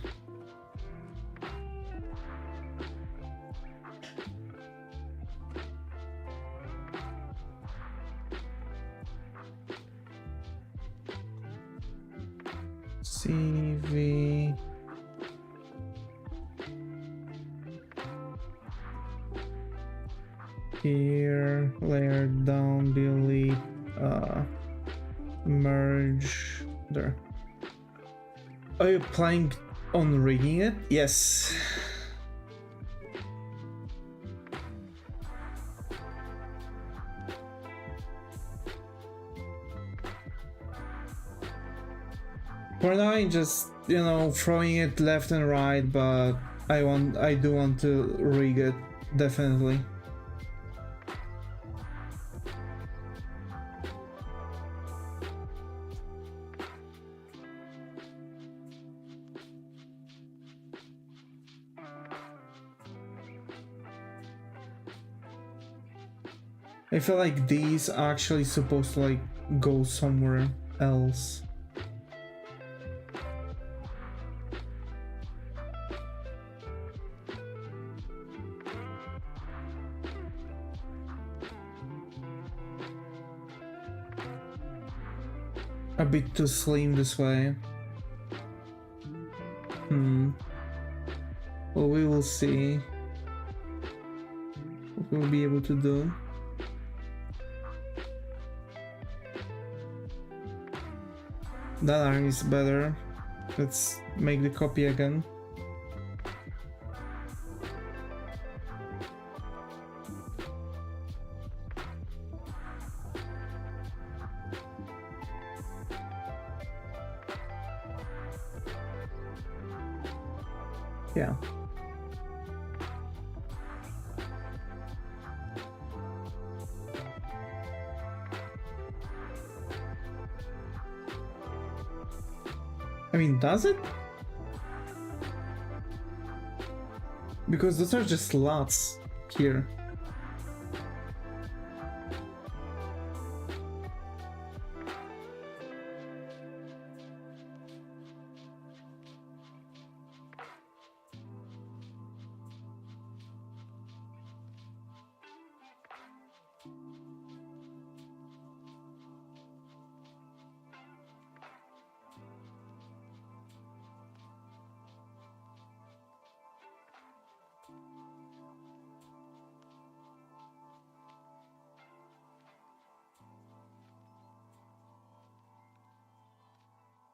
S1: CV. Here, layer down, delete, merge, there. Are you planning on rigging it? Yes. For now, I'm just, you know, throwing it left and right, but I do want to rig it, definitely. I feel like these are actually supposed to like go somewhere else. A bit too slim this way. Well, we will see what we'll be able to do. That arm is better. Let's make the copy again. Yeah. I mean, does it? Because those are just slots here.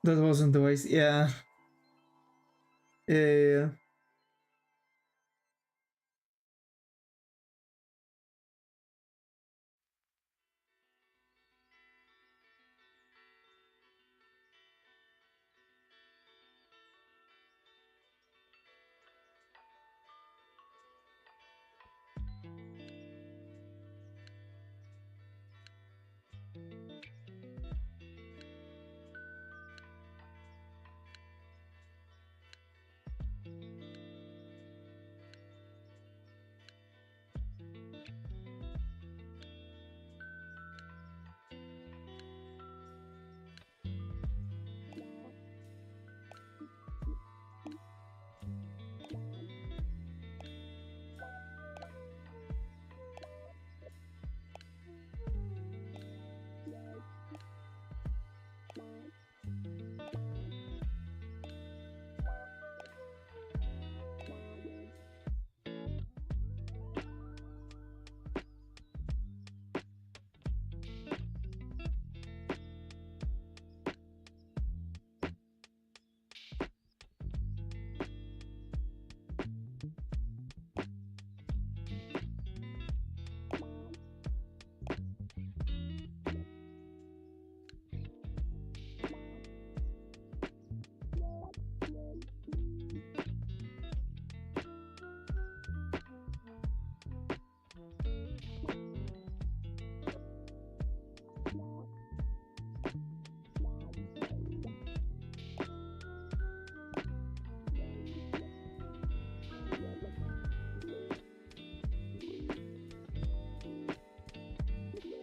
S1: That wasn't the way. Yeah. Yeah.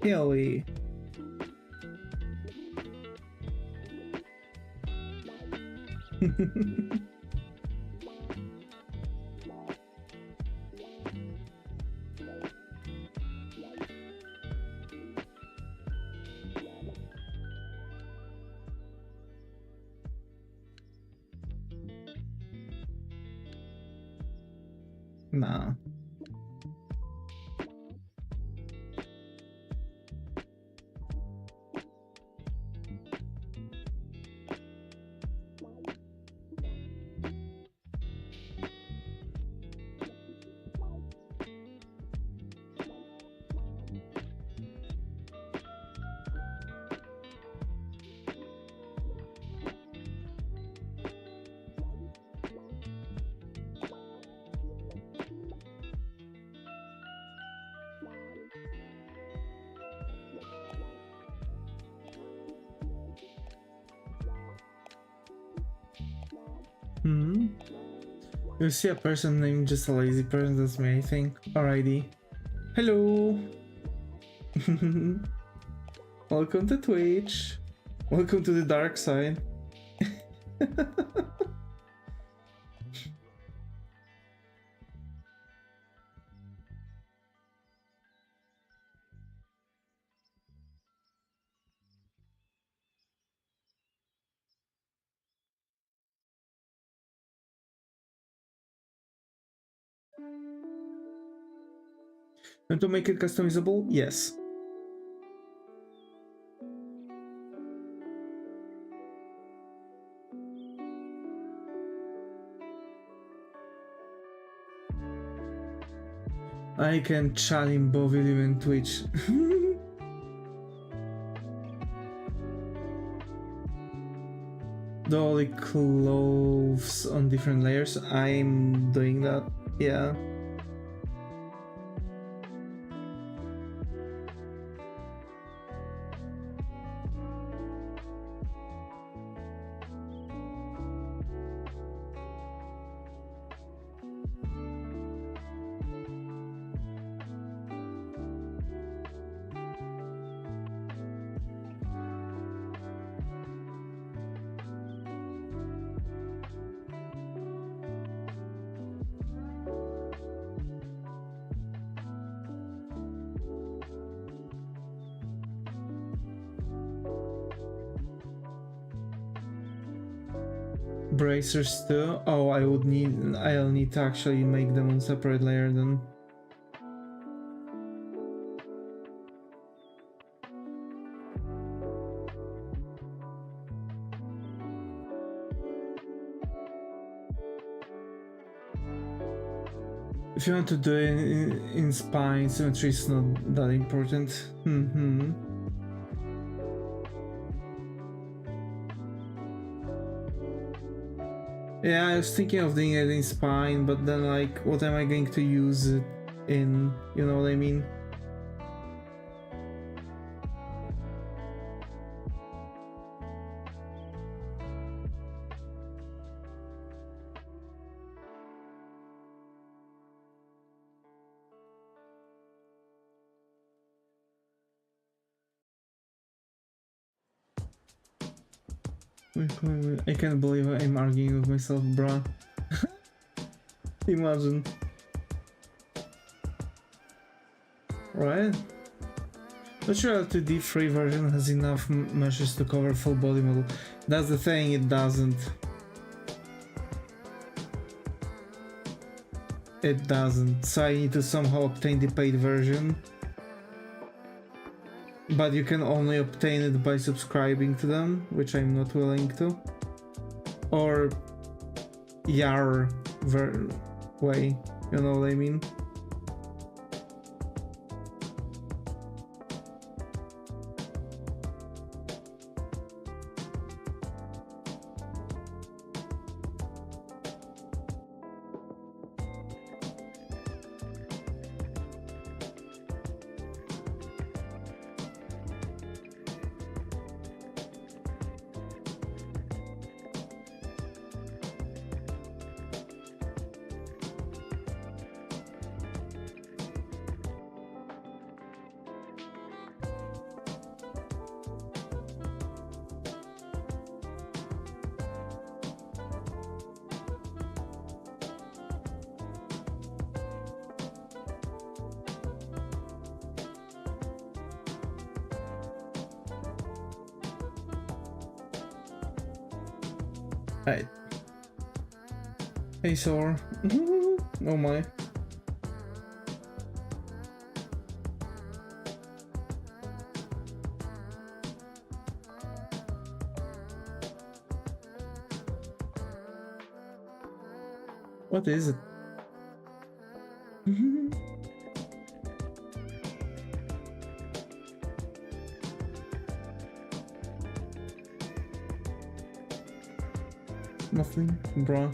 S1: Yay. Nah. You see a person named just a lazy person, that's me, I think. Alrighty. Hello! Welcome to Twitch. Welcome to the dark side. And to make it customizable? Yes. I can chat in both YouTube and Twitch. The only clothes on different layers. I'm doing that, yeah. Bracers too? Oh, I'll need to actually make them on separate layer then. If you want to do it in spine, symmetry is not that important. Yeah, I was thinking of doing it in spine, but then like, what am I going to use it in? You know what I mean? I can't believe I'm arguing with myself, bruh. Imagine. Right? Not sure the deep free version has enough meshes to cover full body model. That's the thing, it doesn't. It doesn't. So I need to somehow obtain the paid version. But you can only obtain it by subscribing to them, which I'm not willing to. Or YAR way, you know what I mean? Right. Hey, Sor. Oh my. What is it? Nothing, bruh.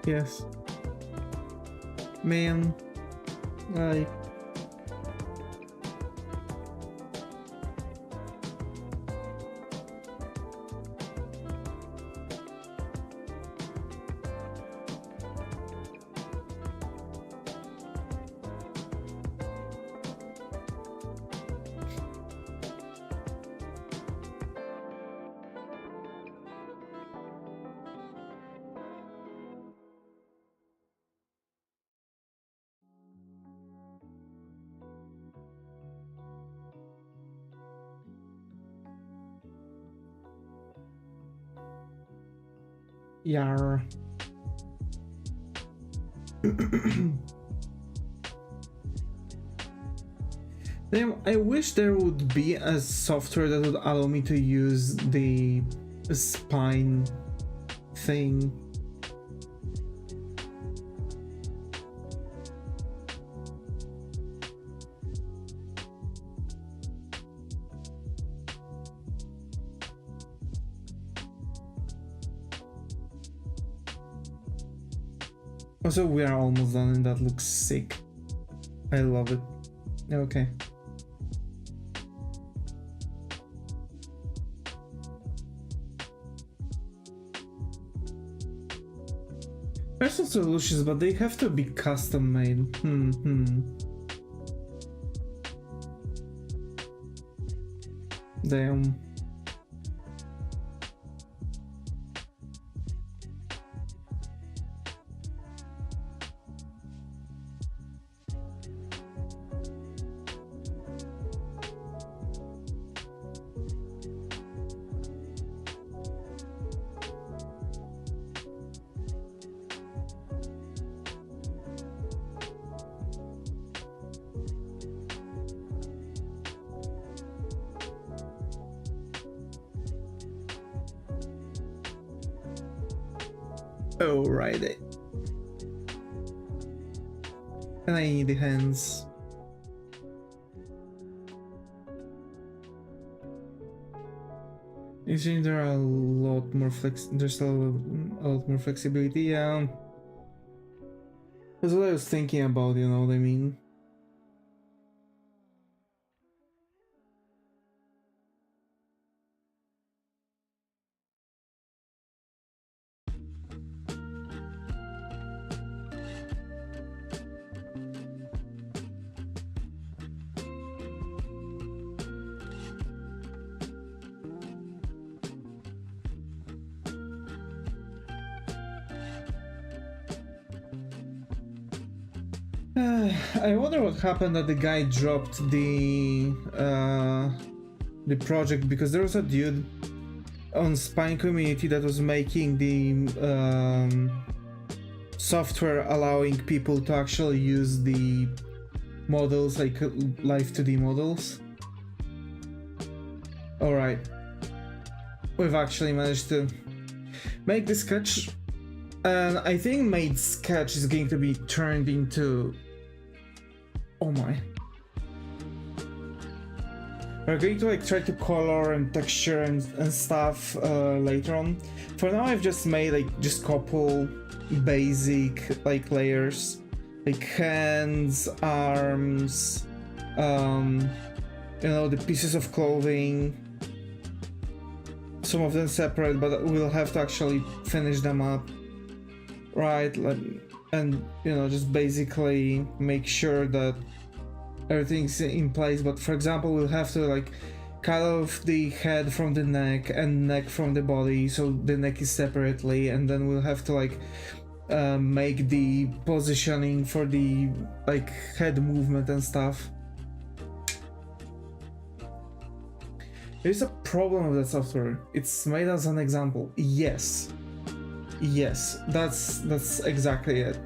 S1: Yes. Man. I... Yar. Damn, I wish there would be a software that would allow me to use the spine thing. Also, we are almost done and that looks sick. I love it. Okay. There's some solutions, but they have to be custom made. Damn. Alrighty. And I need the hands. Usually there are a lot more there's a lot more flexibility, yeah. That's what I was thinking about, you know what I mean? I wonder what happened that the guy dropped the project, because there was a dude on Spine community that was making the software allowing people to actually use the models, like live 2D models. Alright. We've actually managed to make the sketch, and I think made sketch is going to be turned into... Oh my. We're going to like try to color and texture and stuff later on. For now I've just made like just couple basic like layers, like hands, arms, you know, the pieces of clothing. Some of them separate, but we'll have to actually finish them up, right? And you know, just basically make sure that everything's in place, but for example we'll have to like cut off the head from the neck and neck from the body, so the neck is separately, and then we'll have to like make the positioning for the like head movement and stuff. There's a problem with that software. It's made as an example. Yes, that's exactly it.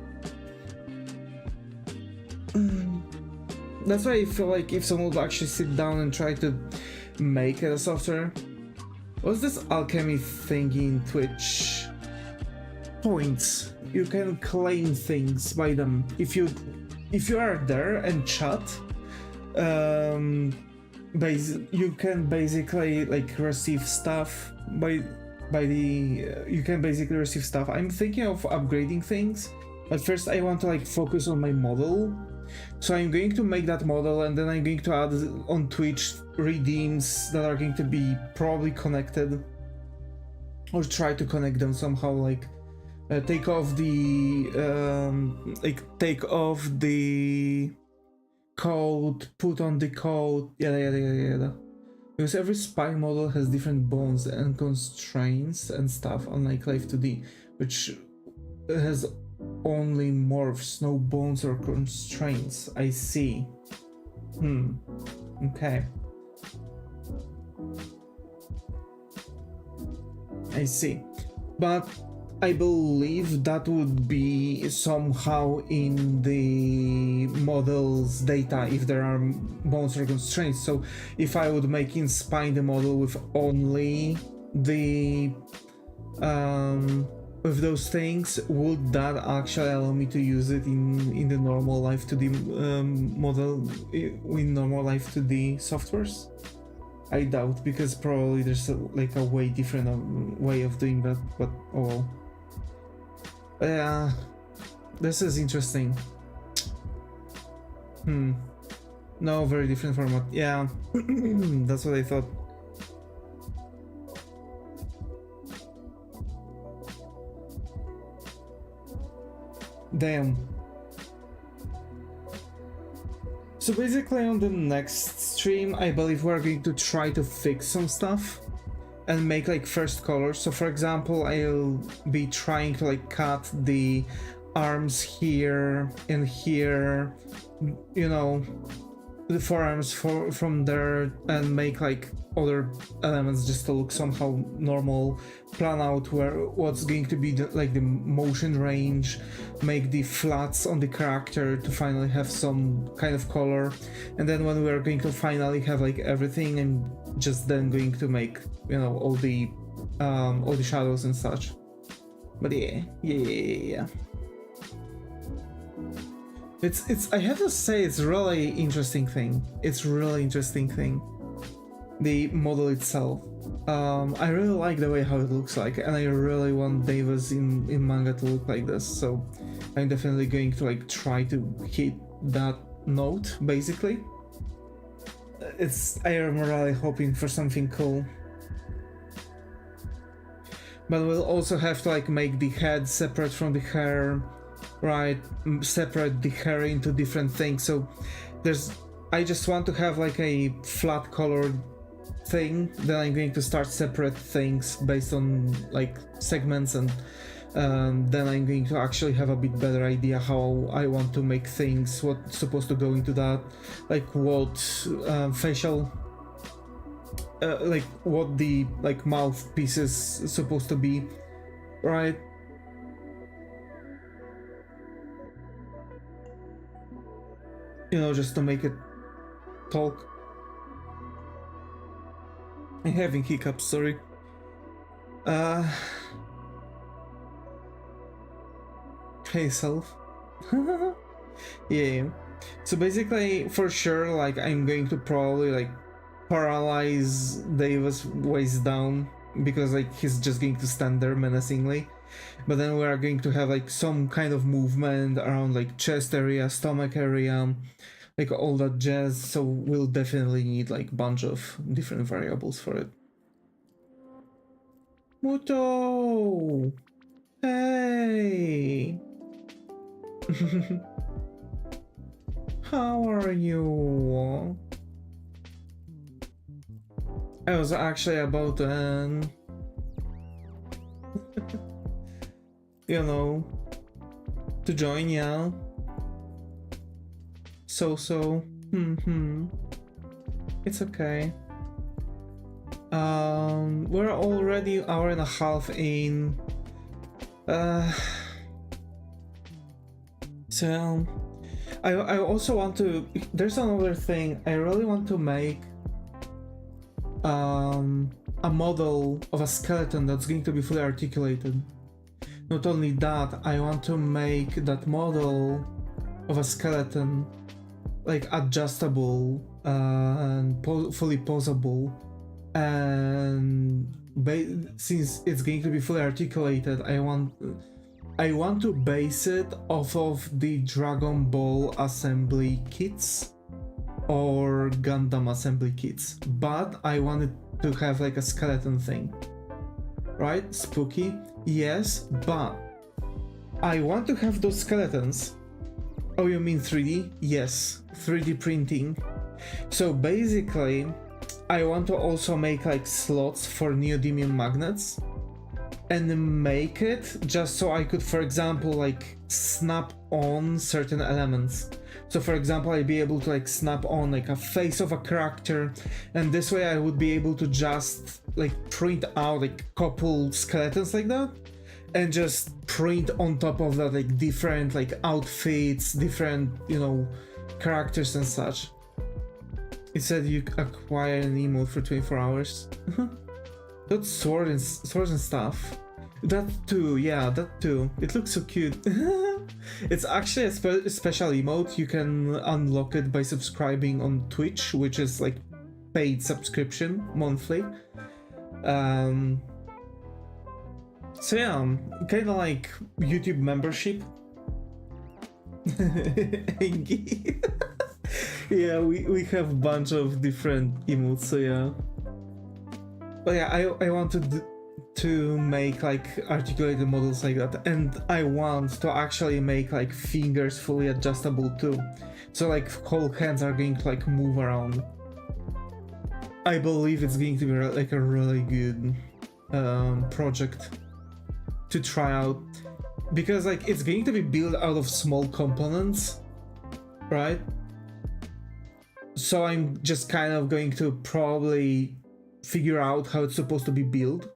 S1: That's why I feel like if someone would actually sit down and try to make a software. What's this alchemy thingy in Twitch? Points. You can claim things by them. If you are there and chat, you can basically like receive stuff you can basically receive stuff. I'm thinking of upgrading things, but first I want to like focus on my model. So I'm going to make that model, and then I'm going to add on Twitch redeems that are going to be probably connected, or try to connect them somehow, like take off the code, put on the code, yada. Because every spy model has different bones and constraints and stuff, unlike Life 2D, which has only morphs, no bones or constraints. I see. Okay. I see. But I believe that would be somehow in the model's data if there are bones or constraints. So if I would make in spine the model with only the with those things, would that actually allow me to use it in the normal Life 2D model, in normal Life 2D softwares? I doubt, because probably there's like a way different way of doing that, but oh well. Yeah, this is interesting. No, very different format. Yeah, that's what I thought. Damn. So basically on the next stream, I believe we're going to try to fix some stuff and make like first colors. So for example, I'll be trying to like cut the arms here and here, you know, the forearms from there, and make like other elements just to look somehow normal, plan out what's going to be like the motion range, make the flats on the character to finally have some kind of color, and then when we're going to finally have like everything, I'm just then going to make, you know, all the shadows and such. But yeah. It's I have to say, it's really interesting thing. It's really interesting thing. The model itself. I really like the way how it looks like, and I really want Devis in manga to look like this. So I'm definitely going to like try to hit that note, basically. I am really hoping for something cool. But we'll also have to like make the head separate from the hair, right? Separate the hair into different things. So I just want to have like a flat colored thing. Then I'm going to start separate things based on like segments, and then I'm going to actually have a bit better idea how I want to make things, what's supposed to go into that, like what facial, like what the like mouthpiece is supposed to be, right? You know, just to make it talk. I'm having hiccups, sorry. Hey self. Yeah. So basically, for sure, like I'm going to probably like paralyze Devis waist down, because like he's just going to stand there menacingly. But then we are going to have like some kind of movement around like chest area, stomach area, like all that jazz. So we'll definitely need like a bunch of different variables for it. Muto! Hey! how are you? I was actually about to, you know, to join, yeah. So, it's okay. We're already an hour and a half in. So, I also want to. There's another thing. I really want to make a model of a skeleton that's going to be fully articulated. Not only that, I want to make that model of a skeleton like adjustable and fully posable, and since it's going to be fully articulated, I want to base it off of the Dragon Ball assembly kits or Gundam assembly kits, but I wanted to have like a skeleton thing, right? Spooky, yes, but I want to have those skeletons. Oh, you mean 3D? Yes, 3D printing. So basically, I want to also make like slots for neodymium magnets and make it just so I could, for example, like snap on certain elements. So for example, I'd be able to like snap on like a face of a character, and this way I would be able to just like print out like a couple skeletons like that, and just print on top of that like different like outfits, different, you know, characters and such. It said you acquire an emote for 24 hours. That's swords and stuff. That too, yeah, that too. It looks so cute. It's actually a special emote. You can unlock it by subscribing on Twitch, which is like paid subscription monthly. So yeah, kind of like YouTube membership. Yeah, we have a bunch of different emotes, so yeah. But yeah, I wanted to make like articulated models like that, and I want to actually make like fingers fully adjustable too. So like whole hands are going to like move around. I believe it's going to be like a really good project to try out, because like it's going to be built out of small components, right? So I'm just kind of going to probably figure out how it's supposed to be built,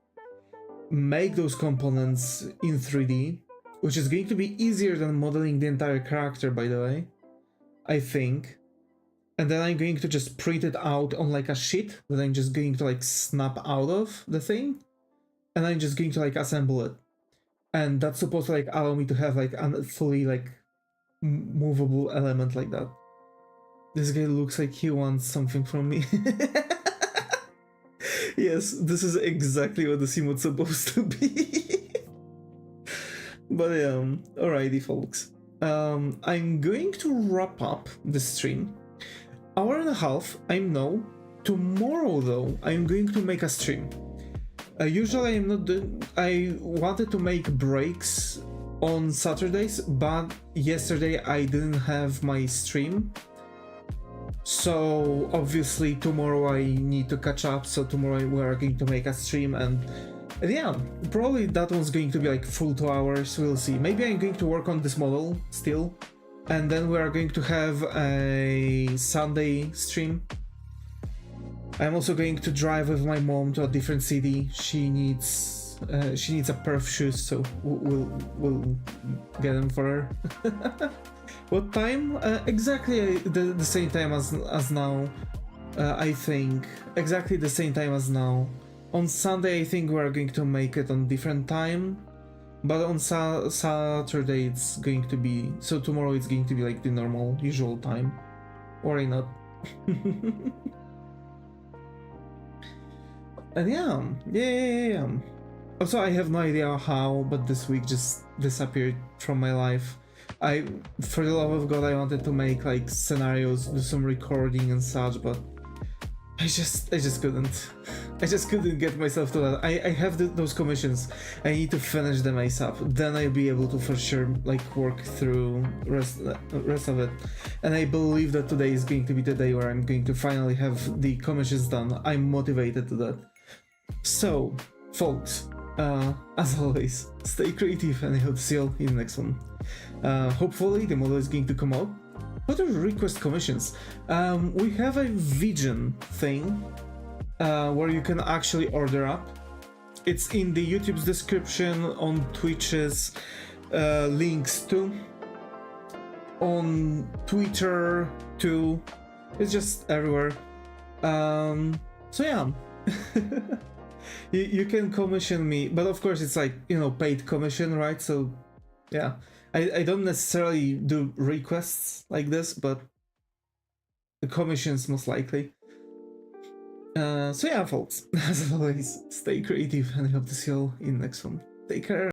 S1: make those components in 3D, which is going to be easier than modeling the entire character, by the way, I think. And then I'm going to just print it out on like a sheet that I'm just going to like snap out of the thing, and I'm just going to like assemble it. And that's supposed to like allow me to have like a fully like movable element like that. This guy looks like he wants something from me. Yes, this is exactly what the emote's supposed to be. But alrighty folks. I'm going to wrap up the stream. Hour and a half, I know. Tomorrow though, I'm going to make a stream. Usually I'm not doing... I wanted to make breaks on Saturdays, but yesterday I didn't have my stream. So obviously tomorrow I need to catch up, so tomorrow we're going to make a stream, and yeah, probably that one's going to be like full 2 hours, we'll see. Maybe I'm going to work on this model still, and then we are going to have a Sunday stream. I'm also going to drive with my mom to a different city. She needs a pair of shoes, so we'll get them for her. What time? Exactly the same time as now. I think exactly the same time as now. On Sunday, I think we're going to make it on different time, but on Saturday it's going to be. So tomorrow it's going to be like the normal, usual time, or not. And yeah. Also, I have no idea how, but this week just disappeared from my life. For the love of God, I wanted to make like scenarios, do some recording and such, but I just couldn't. I just couldn't get myself to that. I have those commissions. I need to finish them ASAP. Then I'll be able to for sure like work through rest of it. And I believe that today is going to be the day where I'm going to finally have the commissions done. I'm motivated to that. So, folks, as always, stay creative and I hope to see you in the next one. Hopefully the model is going to come out. What are request commissions? We have a Vision thing. Where you can actually order up. It's in the YouTube's description, on Twitch's links too, on Twitter too. It's just everywhere. So yeah, you can commission me, but of course it's like, you know, paid commission, right? So yeah, I don't necessarily do requests like this, but the commissions most likely. So yeah, folks, as always, stay creative and I hope to see you all in the next one. Take care.